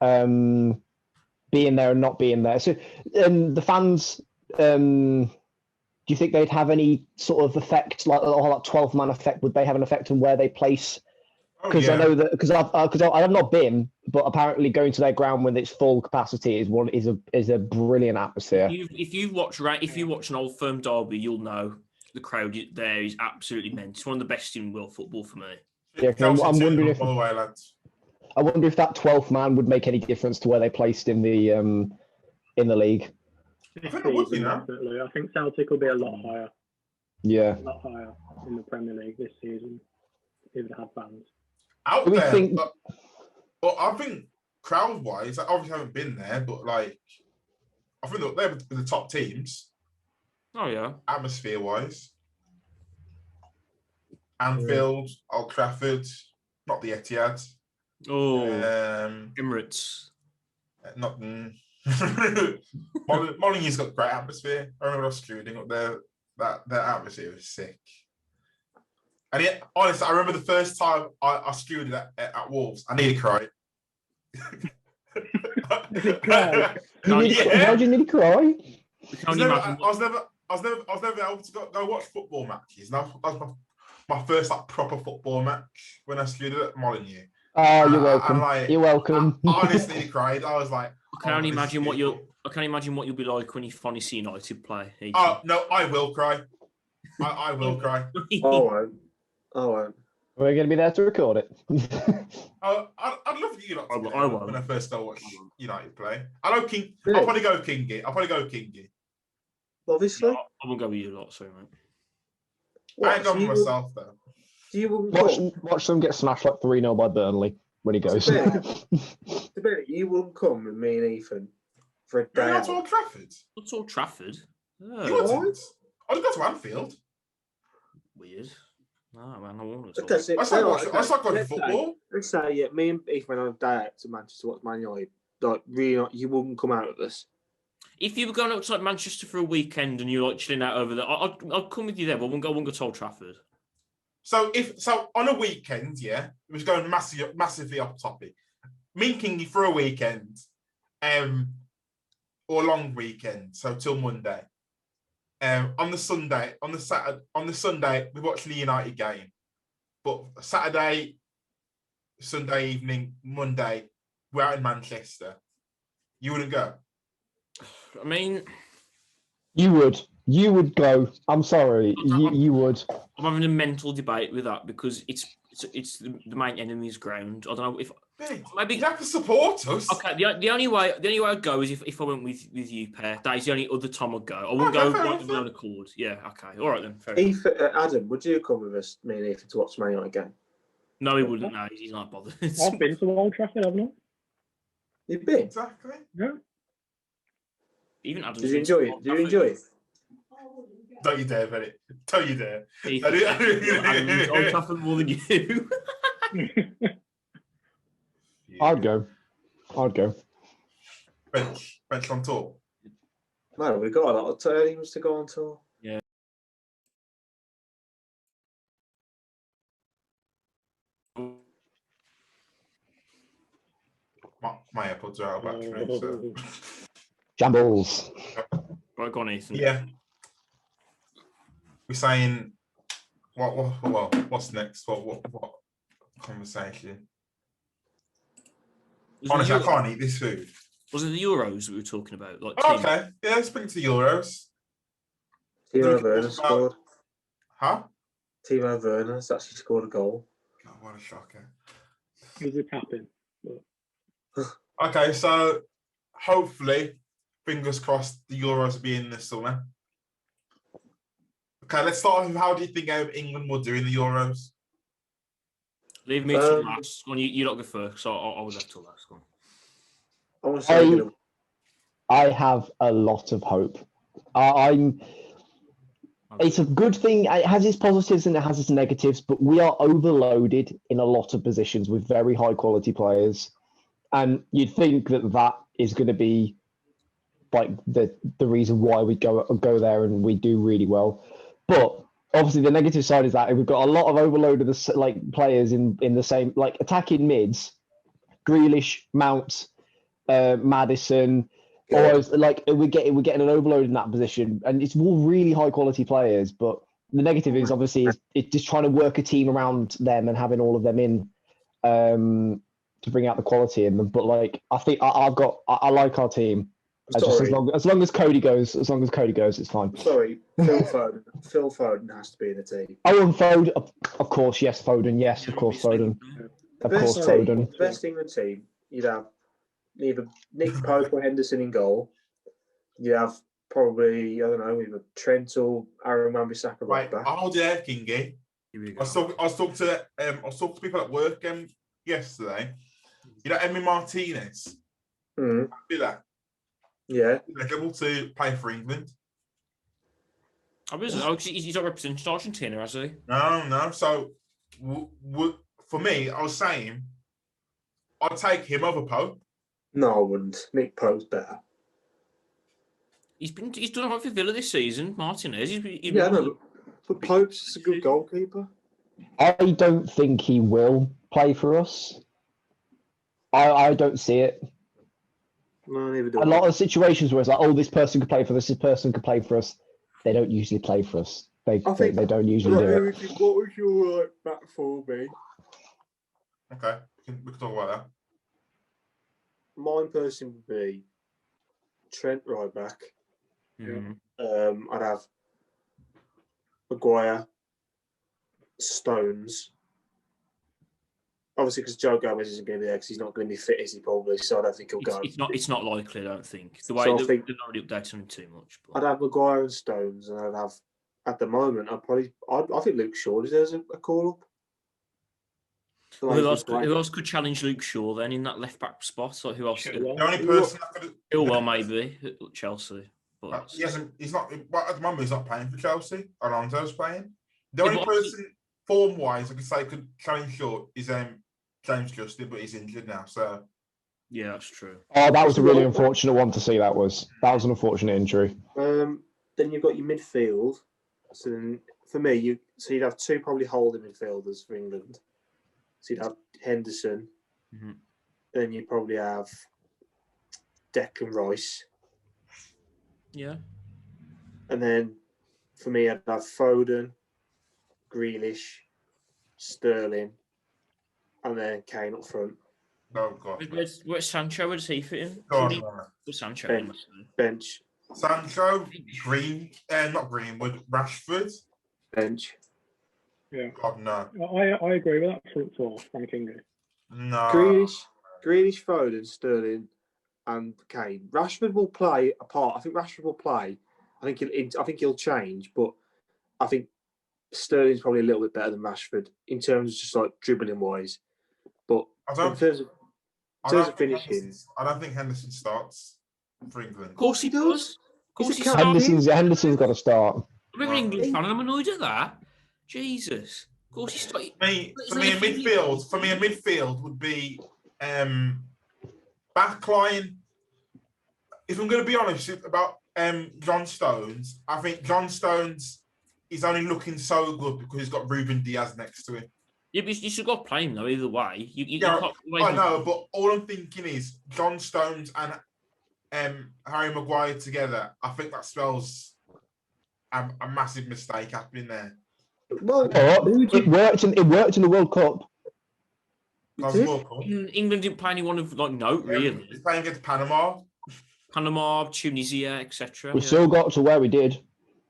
being there and not being there? So the fans, do you think they'd have any sort of effect, like 12-man effect? Would they have an effect on where they place? Because I know that because I've not been, but apparently going to their ground when it's full capacity is a brilliant atmosphere. If you watch an Old Firm derby, you'll know the crowd there is absolutely immense. It's one of the best in world football for me. Yeah, I'm wondering if I wonder if that 12th man would make any difference to where they placed in the league. I think it would be now. Definitely. I think Celtic will be a lot higher. Yeah. A lot higher in the Premier League this season if it had fans. Out there, but I think crowd-wise, I obviously haven't been there, but like, I think they're the top teams. Oh yeah. Atmosphere-wise, Anfield, Old Trafford, not the Etihad. Oh, Emirates. Not. Molyneux's got great atmosphere. I remember us screwing up there. That atmosphere was sick. And yet, honestly, I remember the first time I screwed at Wolves. I nearly cried. How do you need to cry? I was never able to go watch football matches. And that was my first proper football match when I screwed at Molyneux. Oh, you're welcome. You're welcome. I honestly cried. I was like, I can only imagine what you'll be like when you finally see United play. Oh no, I will cry. I will cry. Oh, we're going to be there to record it. I'd love you lot to be when I first started watching United play. I know King. Really? I'll probably go Kingy. Obviously. No, I won't go with you lot, sorry, mate. I ain't going with myself though. Do you watch them get smashed like 3-0 by Burnley when he goes. You wouldn't come with me and Ethan for a day. You're not to Old Trafford. What's Old Trafford? Oh. You wouldn't. I'd go to Anfield. Weird. No, man, I won't. That's like going to football. Let's say, me and Ethan went on a day out to Manchester to watch Man United. Like, really, you wouldn't come out with us. If you were going up to like Manchester for a weekend and you're like chilling out over there, I'd come with you there, but I wouldn't go to Old Trafford. So on a weekend, it was going massively off topic. Me and Kingy for a weekend, or long weekend, so till Monday. On the Sunday, we watched the United game. But Saturday, Sunday evening, Monday, we're out in Manchester. You wouldn't go? I mean, you would go. I'm sorry, you would. I'm having a mental debate with that because it's the main enemy's ground. I don't know if maybe you have to support us. Okay, the only way I'd go is if I went with you pair. That is the only other time I'd go. I wouldn't go with my own accord. Yeah, okay, all right then. Fair Adam, would you come with us, me and Ethan, to watch Man United game? No, he wouldn't. No, he's not bothered. I've been to Old Trafford, haven't I? You've been? Exactly. Yeah. Even Adam's Did you enjoy it? Did you enjoy it? Don't you dare, Bennett. Don't you dare. Adam's Old Trafford more than you. I'd go. Bench on tour. No, we've got a lot of teams to go on tour. Yeah. My AirPods are out of battery. So. Jambles. Right, go on, Ethan. Yeah. We're saying, what's next? What conversation? Honestly, I can't eat this food. Was it the Euros we were talking about? Like, okay, yeah, let's bring it to the Euros. Timo Werner scored. Huh? Timo Werner has actually scored a goal. God, what a shocker. It was a tap-in. Okay, so hopefully, fingers crossed, the Euros will be in this summer. Okay, let's start with how do you think England will do in the Euros? Leave me to last. Go on, you not go first, so I was left to last. Go on. I have a lot of hope. It's a good thing. It has its positives and it has its negatives, but we are overloaded in a lot of positions with very high quality players. And you'd think that is going to be like the reason why we go there and we do really well. But obviously the negative side is that we've got a lot of overload of the players in the same attacking mids, Grealish, Mount, Maddison. Or we're getting an overload in that position, and it's all really high quality players. But the negative is obviously it's just trying to work a team around them and having all of them in to bring out the quality in them. But I think I like our team. Just as long as Cody goes, it's fine. Sorry, Phil Foden has to be in the team. Oh, and Foden, of course, yes, Foden, yes, of course, Foden, The best England team, you'd have either Nick Pope or Henderson in goal. You have probably, I don't know, either Trent or Aaron Wan-Bissaka right back. Oh, yeah, Kingy. I was talking to people at work yesterday. You know, Emi Martinez. Do that. Yeah. They're able to play for England. He's not representing Argentina, has he? No. So, for me, I was saying, I'd take him over Pope. No, I wouldn't. Nick Pope's better. He's done all right for Villa this season, Martinez. But Pope's just a good goalkeeper. I don't think he will play for us. I don't see it. No, neither do a lot of situations where it's like, this person could play for us, this person could play for us. They don't usually play for us. They don't usually do it. What would your back four be? Okay, we can talk about that. Mine person would be Trent right back. Mm-hmm. I'd have Maguire, Stones. Obviously, because Joe Gomez isn't going to be there because he's not going to be fit, is he probably? So I don't think he'll go. It's not likely, I don't think. The way they're not really updating him too much. But... I'd have Maguire and Stones, and I'd have, at the moment, I think Luke Shaw deserves a call-up. Who else could challenge Luke Shaw then in that left back spot? Like who else? The only person that could. Chilwell maybe at Chelsea. But he's not. At the moment, he's not playing for Chelsea. Alonso's playing. The only person form-wise I could say could challenge Shaw is James Justin, but he's injured now. So yeah, that's true. Oh, that was a really unfortunate one to see. That was an unfortunate injury. Then you've got your midfield. So then, for me, you'd have two probably holding midfielders for England. So you'd have Henderson. Mm-hmm. Then you'd probably have Declan Rice. Yeah. And then for me, I'd have Foden, Grealish, Sterling, and then Kane up front. Oh, God. Where's Sancho? Where does he fit in? Sancho. Bench. Sancho, not Greenwood, Rashford. Bench. Yeah. God, no. I agree with that front four, Frank English. No. Grealish, Foden, Sterling, and Kane. Rashford will play a part. I think Rashford will play. I think he'll change, but I think Sterling's probably a little bit better than Rashford in terms of just like dribbling wise. But in terms of finishing, I don't think Henderson starts for England. Of course he does. Henderson's got to start. I'm an English fan and I'm annoyed at that. Jesus. Of course he's starting. For me, a midfield would be backline. If I'm going to be honest about John Stones, I think John Stones is only looking so good because he's got Ruben Diaz next to him. Yeah, but you should go play him though. Either way, I know, but all I'm thinking is John Stones and Harry Maguire together. I think that spells a massive mistake happening there. Well, it worked in the World Cup. England didn't play anyone of like note, really. He's playing against Panama, Tunisia, etc. We still got to where we did,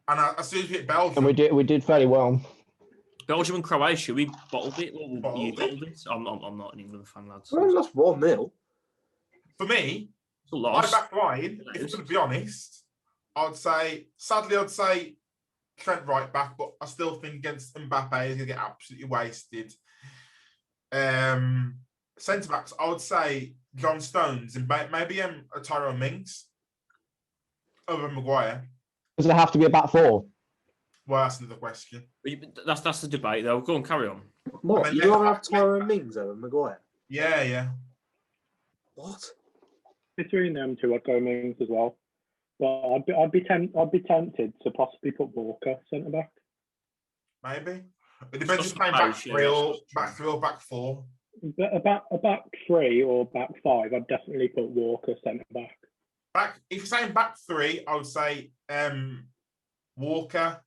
and as soon as we hit Belgium, and we did fairly well. Belgium and Croatia, we bottled it. You bottled it. I'm not an England fan, lads. We lost 1-0. For me, my back line, if I'm going to be honest, sadly, I'd say Trent right back, but I still think against Mbappe, he's going to get absolutely wasted. Centre backs, I would say John Stones and maybe a Tyrone Mings over Maguire. Does it have to be a back four? Well, that's another question. That's the debate, though. Go on, carry on. What? You don't have Tyrone Mings over Maguire? Yeah. What? Between them two, I'd go Mings as well. Well, I'd be tempted to possibly put Walker centre back. Maybe. It depends if you're playing back three or back four. A back three or back five, I'd definitely put Walker centre back. If you're saying back three, I would say Walker,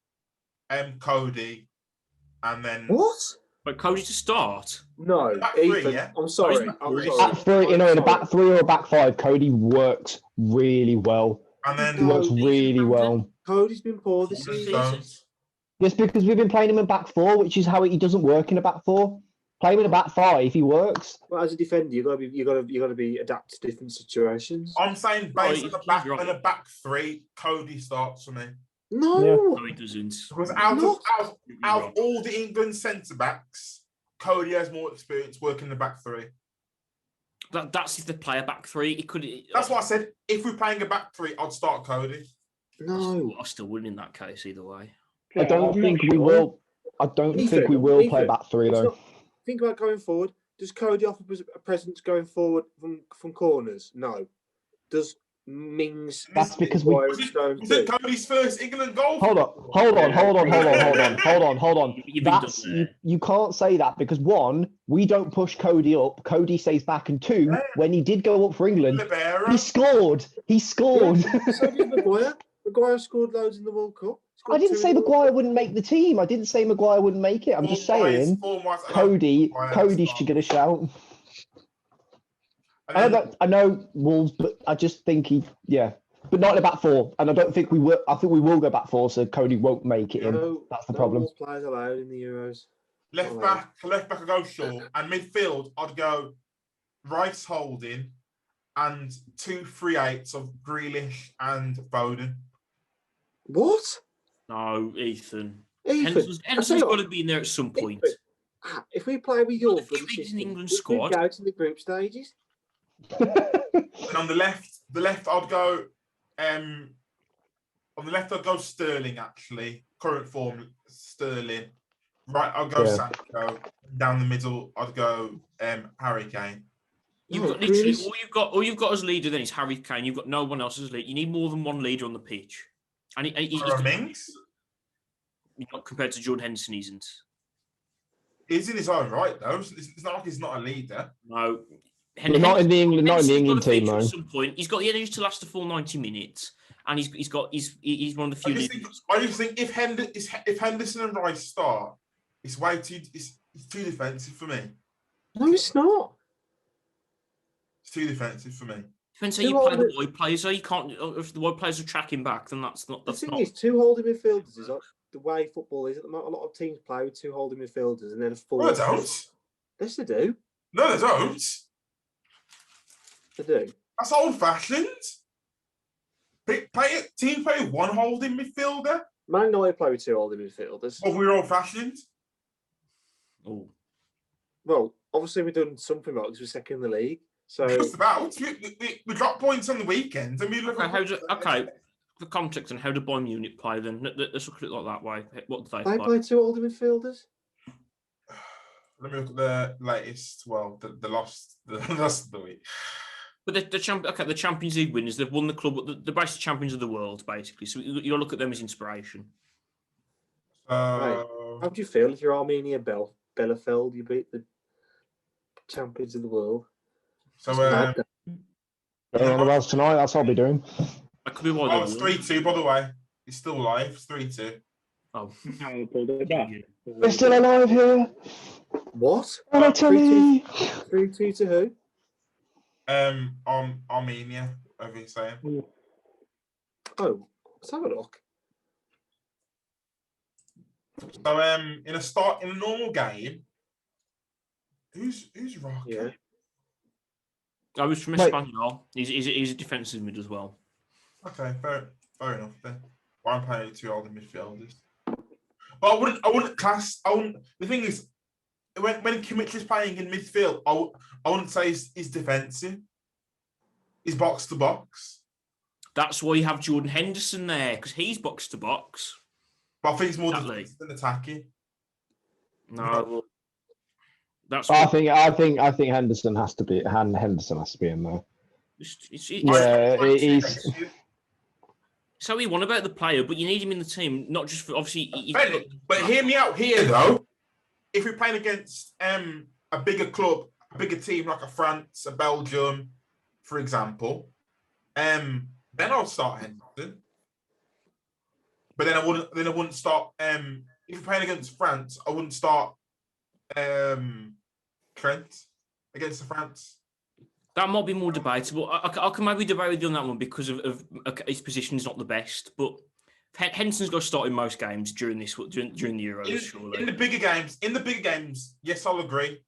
Cody, and then what? But Cody to start? No, back Ethan, three, yeah? I'm sorry. Back three, in a back three or a back five, Cody works really well. And then he works really well. Cody's been poor this season. Yes, because we've been playing him in back four, which is how he doesn't work in a back four. Play him in a back five, he works. Well, as a defender, you got to be adapt to different situations. I'm saying based on a back three, Cody starts for me. No, he doesn't. Because out of all the England centre backs, Cody has more experience working in the back three. That's if they play a back three. That's what I said. If we're playing a back three, I'd start Cody. No, I still wouldn't in that case either way. Yeah, I don't think we will. I don't think we will play back three though. Think about going forward. Does Cody offer a presence going forward from corners? No. Does Mings? That's because was it Cody's first England goal? Hold on. You can't say that because one, we don't push Cody up. Cody stays back, and two, when he did go up for England, he scored. Yeah, so did Maguire. Maguire scored loads in the World Cup. I didn't say Maguire wouldn't make the team. I didn't say Maguire wouldn't make it. I'm just saying Cody should get a shout. I know Wolves, but I just think but not in a back four. And I don't think we will. I think we will go back four, so Cody won't make it in. That's the problem. Wolves players allowed in the Euros. Left back, I go Shaw, and midfield, I'd go Rice Holding and 2 3/8 of Grealish and Foden. What? No, Ethan. Henderson's got to be in there at some point. If we play with your England squad, go to the group stages. And on the left, I'd go. On the left, I'd go Sterling. Actually, current form Sterling. Right, I'll go Sancho. Down the middle, I'd go Harry Kane. You've got literally all you've got as leader then is Harry Kane. You've got no one else as leader. You need more than one leader on the pitch. And he's compared to Jordan Henderson, isn't. He's in his own right though. It's not like he's not a leader. No, not in the England team. Though. At some point, he's got the energy to last the full 90 minutes, and he's one of the few. I just think if Henderson and Rice start, it's too defensive for me. No, it's not. It's too defensive for me. Depends how you play the wide players. So you can't. If the wide players are tracking back, then that's not. The thing is, 2 holding midfielders is like the way football is at the moment. A lot of teams play with 2 holding midfielders and then a 4. No, they don't. Yes, they do. No, they don't. They do. That's old-fashioned. Team play one holding midfielder. Man United play with 2 holding midfielders. Well, we're old-fashioned. Oh, Well, obviously we've done something about because we're second in the league. So Just about. We got points on the weekends, and we look. okay. For context, and how do Bayern Munich play then? Let's look at it like that way. What do they they play 2 holding midfielders. Let me look at the latest. Well, the last of the week. But the Champions League winners, they've won the club. The basic champions of the world, basically. So you look at them as inspiration. Right. How do you feel if you're Arminia Bielefeld? You beat the champions of the world. So else tonight. That's what I'll be doing. That could be why it's 3-2. By the way, it's still live. It's 3-2. Oh, We're still alive here. What? 3-2 to who? Armenia. Over you saying? Oh, let's have a look. So in a normal game, who's Rocky? Yeah. I was from Espanyol. He's a defensive mid as well. Okay, fair enough then. Well, I'm playing 2 holding midfielders. But I wouldn't class. The thing is, when Kimmich is playing in midfield, I wouldn't say he's defensive. He's box to box. That's why you have Jordan Henderson there, because he's box to box. But I think he's more defensive than attacking. No, that's. I think Henderson has to be in there. He's. So we want about the player, but you need him in the team, not just for obviously. But hear me out here though. If we're playing against a bigger club, a bigger team like a France, a Belgium, for example, then I'll start Henderson. But then I wouldn't start. If we're playing against France, I wouldn't start Trent against the France. That might be more debatable. I can maybe debate with you on that one because of his position is not the best. But Henderson's got to start in most games during the Euros. Surely in the bigger games, yes, I'll agree.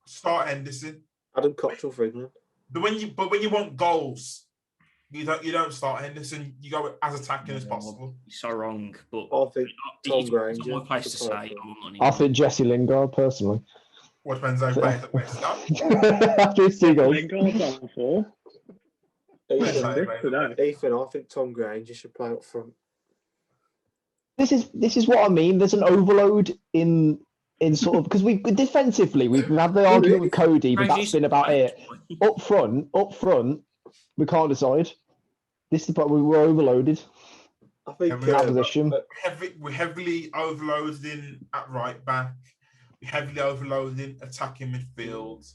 Start Henderson. Adam Cottrell for England. But when you want goals, you don't start Henderson. You go as attacking as possible. You're so wrong. But I think Tom Grange. It's not my place to say. I think Jesse Lingard personally. What depends on plays at West Ham. Lingard's on for. Ethan, I think Tom Grange should play up front. This is what I mean. There's an overload in sort of because we defensively we've had the argument with Cody, but that's been about it. Up front, we can't decide. This is the part we were overloaded. I think position. We're heavily overloaded in at right back. We're heavily overloaded in attacking midfield,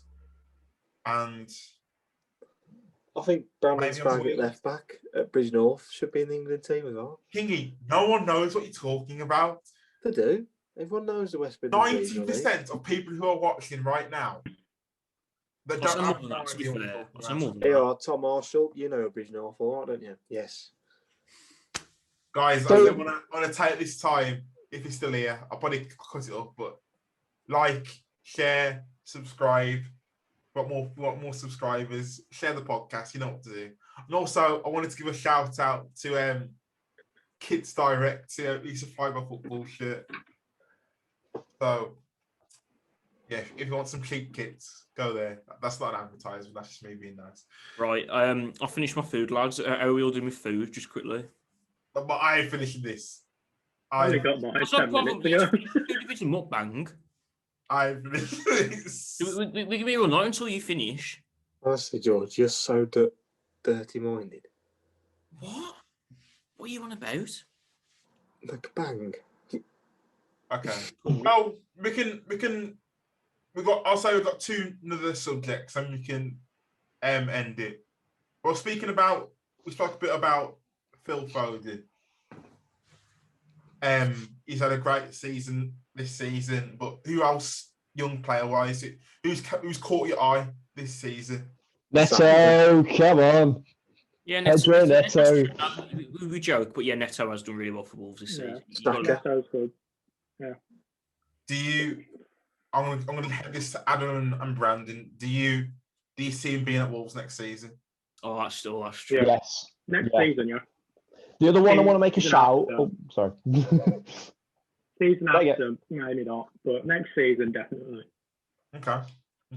and I think Brandon Sprague at left back at Bridge North should be in the England team as well. Kingy, no one knows what you're talking about. They do. Everyone knows the West Midlands. 90% of people who are watching right now. They don't have no idea what you're talking about. Yeah, Tom Marshall, you know Bridge North, all right, don't you? Yes. Guys, I want to take this time, if you're still here, I'll probably cut it up, but like, share, subscribe. Want more subscribers? Share the podcast. You know what to do. And also, I wanted to give a shout out to Kids Direct, who supply my football shirt. So, yeah, if you want some cheap kits, go there. That's not an advertisement. That's just me being nice. Right. I finished my food, lads. How are we all doing with food? Just quickly. But I ain't finishing this. I only got mine 10 minutes ago. It's a mukbang. I finished this. We can be all night until you finish. Honestly, George, you're so dirty-minded. What? What are you on about? Like bang. Okay. Well, I'll say we've got two other subjects, and we can end it. Well, we spoke a bit about Phil Foden. He's had a great season this season, but who else, young player wise, who's caught your eye this season? Neto, come on. Yeah, Neto. We joke, but yeah, Neto has done really well for Wolves this season. Neto's good. Yeah. I'm gonna head this to Adam and Brandon. Do you see him being at Wolves next season? Oh, that's true. Yeah. Yes. Next season, yeah. The other one I want to make a Season shout. after. Oh, sorry. Season There you after, maybe not, but next season definitely. Okay.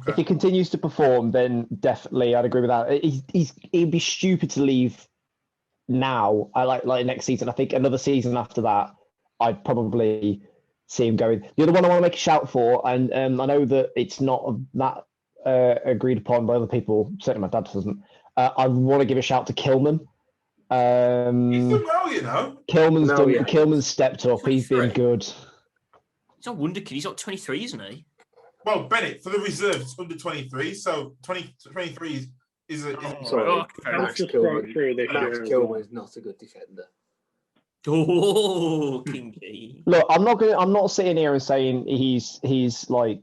If he continues to perform, then definitely I'd agree with that. He'd be stupid to leave now. I like next season. I think another season after that, I'd probably see him going. The other one I want to make a shout for, and I know that it's not that agreed upon by other people. Certainly, my dad doesn't. I want to give a shout to Kilman. He's done well, you know. Kilman's stepped up. 23. He's been good. He's not wonder kid. He's like 23, isn't he? Well, Bennett for the reserves, it's under 23, so 23 is a. Sorry, Max Kilman is not a good defender. Oh, Kingy. Look, I'm not sitting here and saying he's like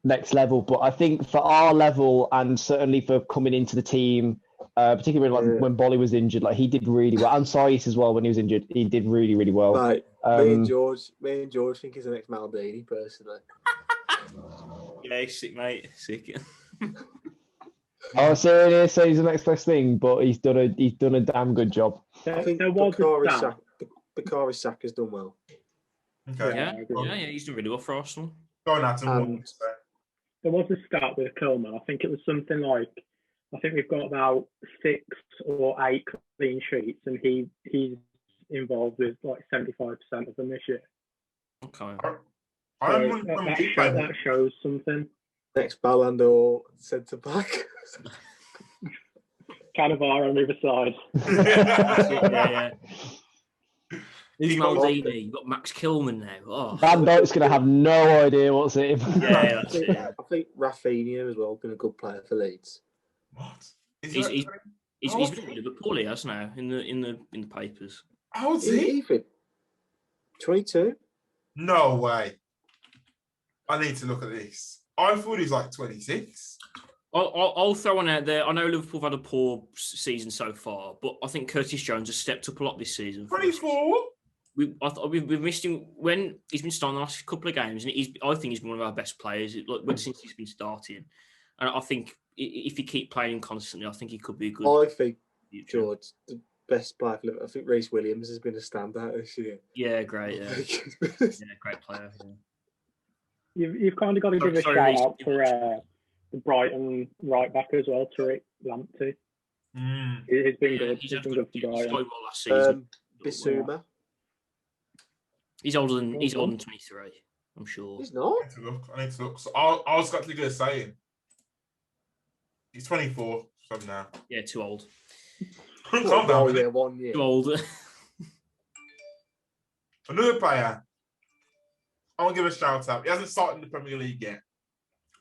next level, but I think for our level and certainly for coming into the team, particularly when Bolly was injured, like he did really well. And Sais as well when he was injured, he did really, really well. Right. Me and George think he's the next Maldini, personally. Yeah, he's sick, mate. Sick. I was saying here, say he's the next best thing, but he's done a damn good job. I think Bakary Saka's done well. Okay. Yeah, he's done really well for Arsenal. Go on, Adam. There was a start with Kilman. I think it was something like, I think we've got about 6 or 8 clean sheets, and he's involved with like 75% of them this year. Okay. That shows something. Next Ballon d'Or centre back. Cannavaro on the other side. yeah. Who's Maldini? You've got Max Kilman now. Oh. Van Dijk's going to have no idea what's in him. Yeah, that's it. I think Rafinha as well, been a good player for Leeds. What? He's been at Liverpool, he has now in the papers. How old is he? 22. No way. I need to look at this. I thought he was like 26. I'll throw one out there. I know Liverpool have had a poor season so far, but I think Curtis Jones has stepped up a lot this season. 24? We've missed him when he's been starting the last couple of games, and I think he's been one of our best players since he's been starting. And I think if you keep playing him constantly, I think he could be a good. I think George, the best player for Liverpool. I think Reece Williams has been a standout this year. Yeah, great. Yeah, great player. Yeah. You've kind of got to give a shout out for the Brighton right back as well, Tariq Lamptey. He's been good. He's been good for Brighton. Well last season. Bissouma. He's older than 23. I'm sure. He's not. I need to look. So I was actually going to say him. He's 24 from now. Yeah, too old. Calm down. Yeah, 1 year. Too old. Another player. I want to give a shout out. He hasn't started in the Premier League yet,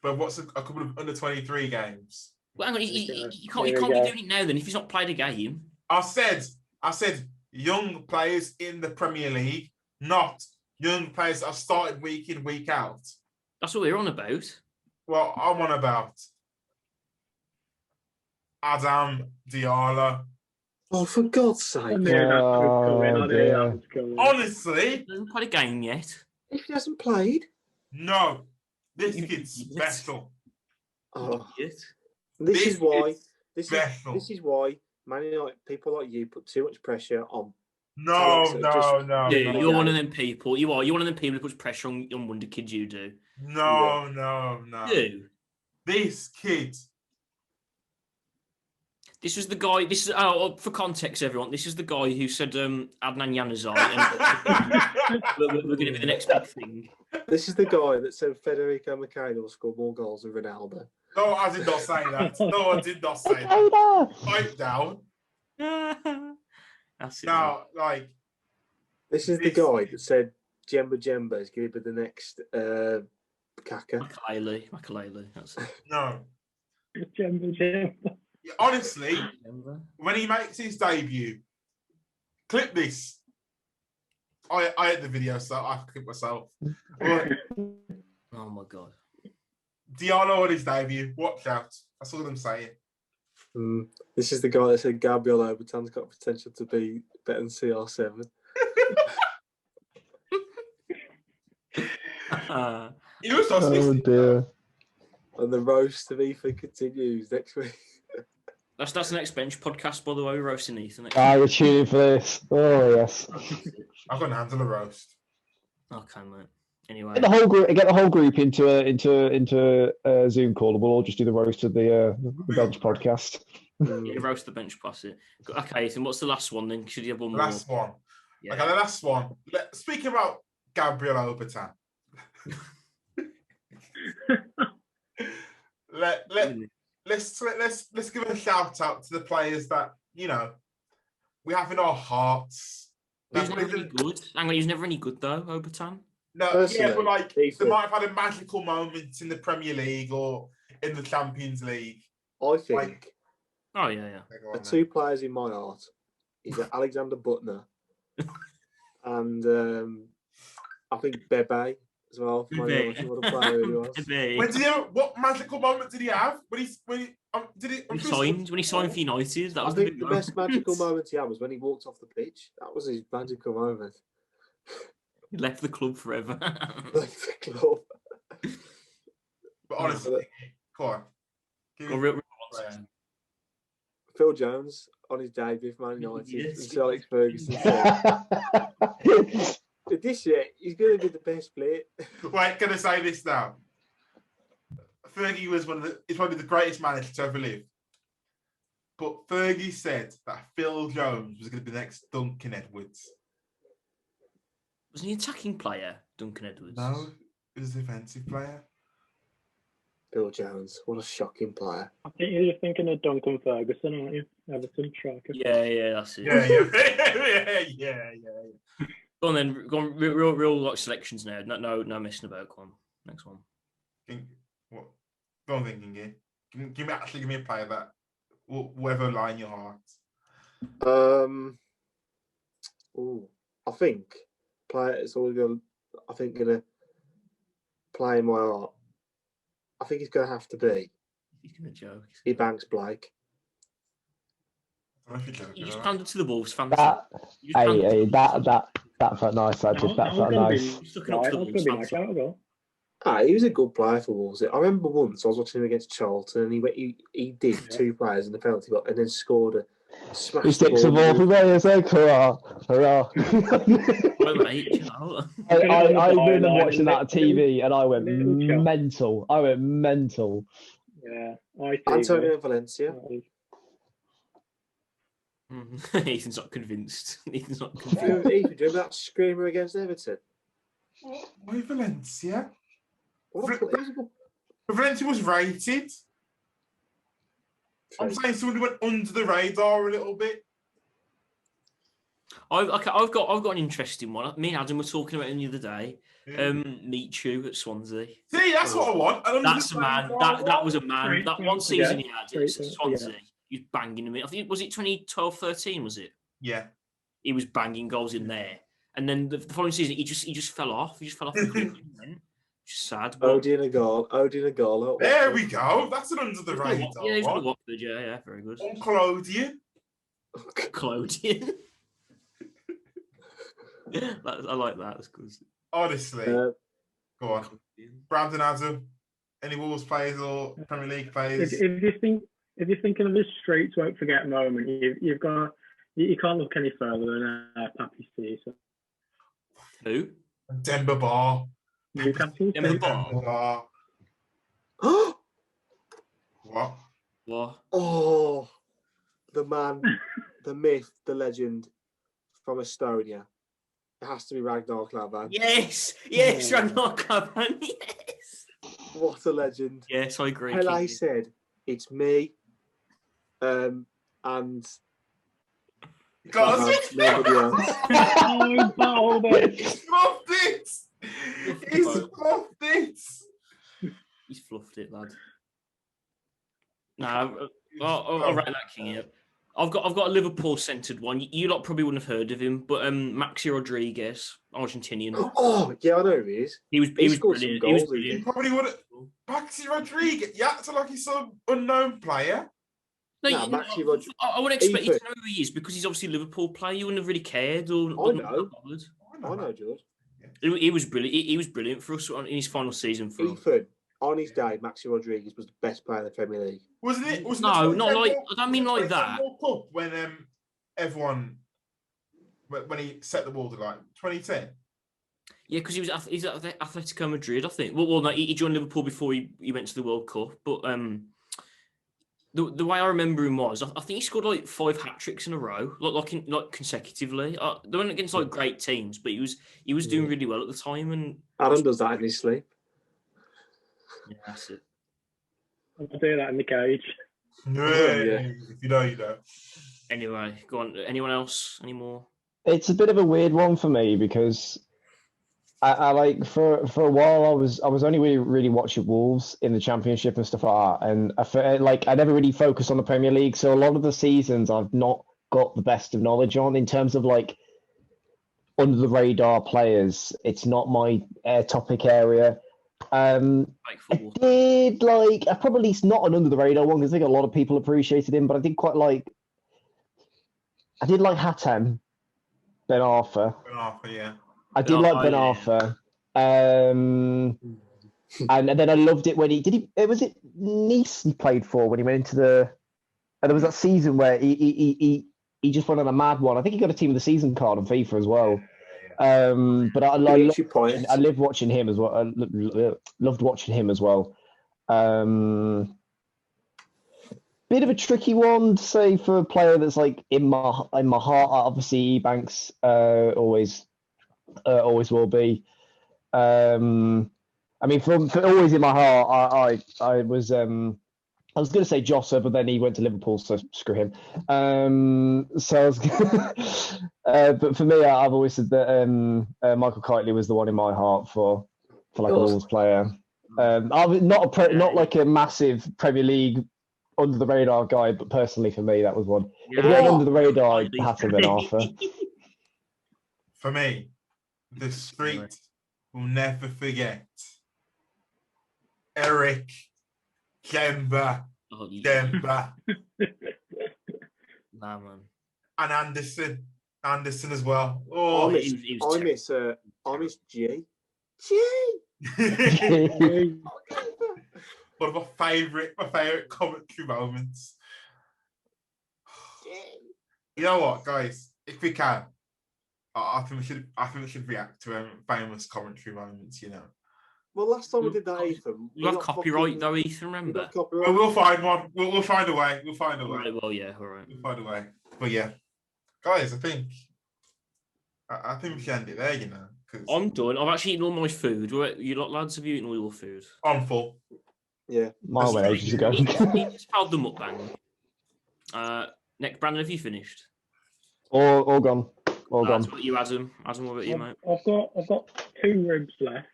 but what's a couple of under 23 games? Well, hang on, you can't be doing it now. Then, if he's not played a game, I said young players in the Premier League, not young players that have started week in, week out. That's what we're on about. Well, I'm on about Adam Diallo. Oh, for God's sake! Honestly, he hasn't played a game yet. If he hasn't played, no, this kid's special. Oh, this is why Man United people like you put too much pressure on. No. Yeah, you're one of them people. You're one of them people who puts pressure on young wonder kids. You do. No. You. This kid. This was the guy. For context, everyone. This is the guy who said Adnan Januzaj. We're going to be the next big thing. This is the guy that said Federico Maceda will score more goals than Ronaldo. No, I did not say that. No, I did not say that. Pipe down. That's it. Now, this is the guy that said Jemba is going to be the next Kaka. Makalele. That's it. No. Jemba. Honestly, when he makes his debut, clip this. I had the video, so I clip myself. Oh my God. Diallo on his debut. Watch out. That's all I'm saying. This is the guy that said Gabriel Obertan's got potential to be better than CR7. He was dear. And the roast of Ethan continues next week. That's the next bench podcast, by the way. We're roasting Ethan. You're tuning for this. Oh yes. I've got to handle a roast. Okay, mate. Anyway, Get the whole group into a Zoom call. We'll all just do the roast of the bench podcast. yeah, roast the bench pass it. Okay, Ethan. What's the last one then? Should you have one more? Last one. Yeah. Okay, the last one. Speaking about Gabriel Obertan. Let's give a shout out to the players that we have in our hearts. He was never any good. Hang on, he was never any good though, Obertan. No, Personally, but like they might have had a magical moment in the Premier League or in the Champions League. I think Oh yeah. the two players in my heart is Alexander Butner and I think Bebe as well. Bebe. What magical moment did he have? When he signed for United, that was the best magical moment he had was when he walked off the pitch. That was his magical moment. He left the club forever. Left the club. But honestly, come on. Real Phil Jones on his debut for Man United and Alex Ferguson. This year, he's going to be the best player. Wait, can I say this now? Fergie was one of the greatest managers to ever live. But Fergie said that Phil Jones was going to be the next Duncan Edwards. Wasn't he an attacking player, Duncan Edwards? No, he was a defensive player. Phil Jones, what a shocking player. I think you're thinking of Duncan Ferguson, aren't you? Everton striker. Yeah, that's it. Yeah. Go on then, real like selections now. No messing about. Go on, next one. What? Go on thinking here. Give me a player that whatever line your heart. I think player is always going. I think gonna play in my heart. I think it's going to have to be. He's going to joke. Ebanks Blake. You just pandered to the Wolves fans. That felt nice. That felt nice. He was a good player for Wolves. I remember once I was watching him against Charlton, and he did two players in the penalty box, and then scored a smash. He sticks the ball for me. It's like hurrah. Well, mate, I remember watching that on TV, and I went mental. Yeah, Antonio Valencia. Ethan's not convinced. Do you remember that screamer against Everton? Why Valencia? Valencia was rated. I'm saying somebody went under the radar a little bit. I've got an interesting one. Me and Adam were talking about him the other day. Michu at Swansea. See, that's what I want. That's a man. That was a man. That one season he had at Swansea, he was banging him in. I think was it 2012-13, was it? Yeah. He was banging goals in there. And then the following season he just fell off. He just fell off the cliff. Just sad. Odin a goal. There we go. That's an under the radar. Yeah, he's got Watford. Yeah, very good. Clodian. I like that. That's good. Honestly, go on, Brandon Adam. Any Wolves players or Premier League players? If you're thinking of this streets won't forget moment, you can't look any further than Pappy C. So. Who? Demba Ba. Demba Ba. What? Oh, the man, the myth, the legend from Estonia. It has to be Ragnar Klavan. Yes, Ragnar Klavan. Yes. What a legend. Yes, I agree. Pele said, "It's me," and God, nobody else. He's fluffed it. He's fluffed it, lad. No, I'll write that king up. I've got a Liverpool-centred one. You lot probably wouldn't have heard of him, but Maxi Rodriguez, Argentinian. Oh, yeah, I know who he is. He was brilliant. He was brilliant. You probably would have. Maxi Rodriguez. Yeah, it's like he's some unknown player. I wouldn't expect you to know who he is because he's obviously a Liverpool player. You wouldn't have really cared. I know, George. He was brilliant. He was brilliant for us in his final season. For Ethan, on his day, Maxi Rodriguez was the best player in the Premier League. Wasn't it? Wasn't No, it not like. I don't mean like that. World Cup when everyone when he set the world like 2010. Yeah, because he's at Atletico Madrid, I think. Well, no, he joined Liverpool before he went to the World Cup. But the way I remember him was, I think he scored like 5 hat tricks in a row, like consecutively. They weren't against like great teams, but he was doing really well at the time. And Adam does that in his sleep. Yeah, that's it. I'll do that in the cage. Yeah. If you know, you know. Anyway, go on. Anyone else? Any more? It's a bit of a weird one for me because I like for a while I was only really watching Wolves in the Championship and stuff like that, and I felt like I never really focused on the Premier League, so a lot of the seasons I've not got the best of knowledge on in terms of like under the radar players. It's not my topic area. I did like probably not an under the radar one because I think a lot of people appreciated him, but I did like Hatem Ben Arthur. Ben Arthur, yeah. I did like Ben Arthur. And then I loved it when was it Nice he played for when he went into and there was that season where he just went on a mad one. I think he got a team of the season card on FIFA as well. But I lived watching him as well. I loved watching him as well. Bit of a tricky one to say for a player that's like in my heart. Obviously, Ebanks always will be. I mean, for always in my heart, I was going to say Josser, but then he went to Liverpool, so screw him. So I was, but for me, I've always said that Michael Kiteley was the one in my heart for like a Wolves player. I was not like a massive Premier League under the radar guy, but personally for me, that was one. If you're under the radar, it has to have been Arthur. For me, the street will never forget Eric Kemba. Nah, man. And Anderson as well. Oh, I miss G. One of my favourite commentary moments. You know what, guys? If we can, I think we should react to famous commentary moments. You know. Well, last time we did that, Ethan. You got copyright though, Ethan. Remember? Well, we'll find one. We'll find a way. We'll find a way. Right, well, yeah, all right. We'll find a way. But yeah, guys, I think we should end it there. You know, because I'm done. I've actually eaten all my food. You lot lads, have you eaten all your food? I'm full. Yeah, my way ages ago. It's called the mukbang. Nick, Brandon, have you finished? All gone. All gone. What about you, Adam? Adam, what about you, mate? I've got 2 ribs left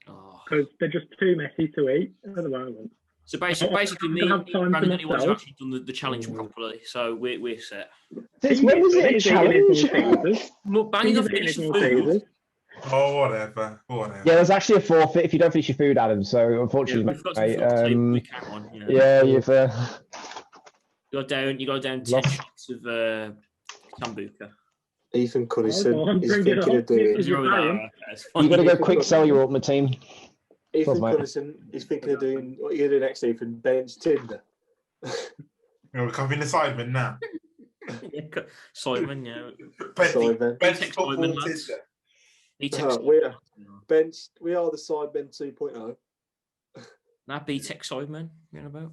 because they're just too messy to eat at the moment. So basically, me and Brandon are the ones who actually done the challenge properly. So we're set. When was it a challenge? Mukbang, I've finished food. Oh, whatever. Yeah, there's actually a forfeit if you don't finish your food, Adam. So unfortunately, you've you got down 10 shots of Sambuca. Ethan Cunnison is thinking of doing. You got to go quick sell your ultimate team. Ethan Cunnison is thinking of doing what you're going to do next, Ethan. Bench Tinder. We're covering the Sidemen now. Simon, yeah. Bench Simon, lads. We are the Sidemen 2.0. Now B-Tech Sidemen, you know about.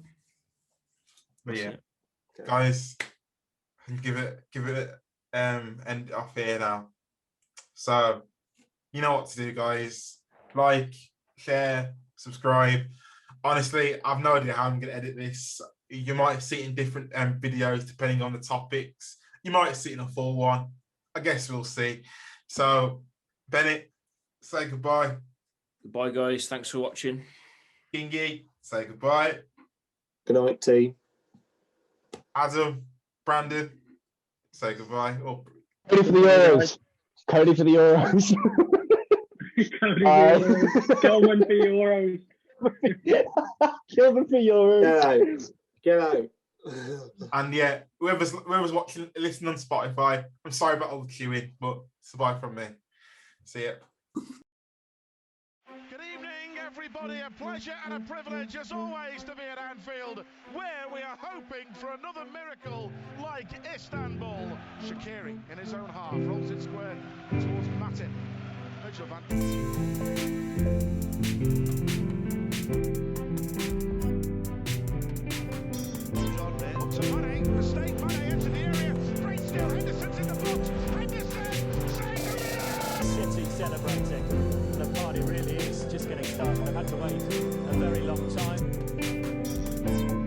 But yeah, guys, give it end off here now. So you know what to do, guys. Like, share, subscribe. Honestly, I've no idea how I'm going to edit this. You might see it in different videos depending on the topics. You might see it in a full one. I guess we'll see. So, Bennett, say goodbye. Goodbye, guys. Thanks for watching. Kingy, say goodbye. Good night, team. Adam, Brandon, say goodbye. Oh. Cody for the Euros. Cody for the Euros. Kelman for Euros. Kelman for Euros. Get out. And yeah, whoever's watching, listening on Spotify, I'm sorry about all the queuing, but it's a bye from me. See ya. Good evening, everybody, a pleasure and a privilege as always to be at Anfield, where we are hoping for another miracle like Istanbul. Shaqiri in his own half rolls it square towards Matip. Mitchell van. John there up to Mane, mistake, Mane into the area, great skill, Henderson's in the box, Henderson, City celebrating. The party really is just getting started. I've had to wait a very long time.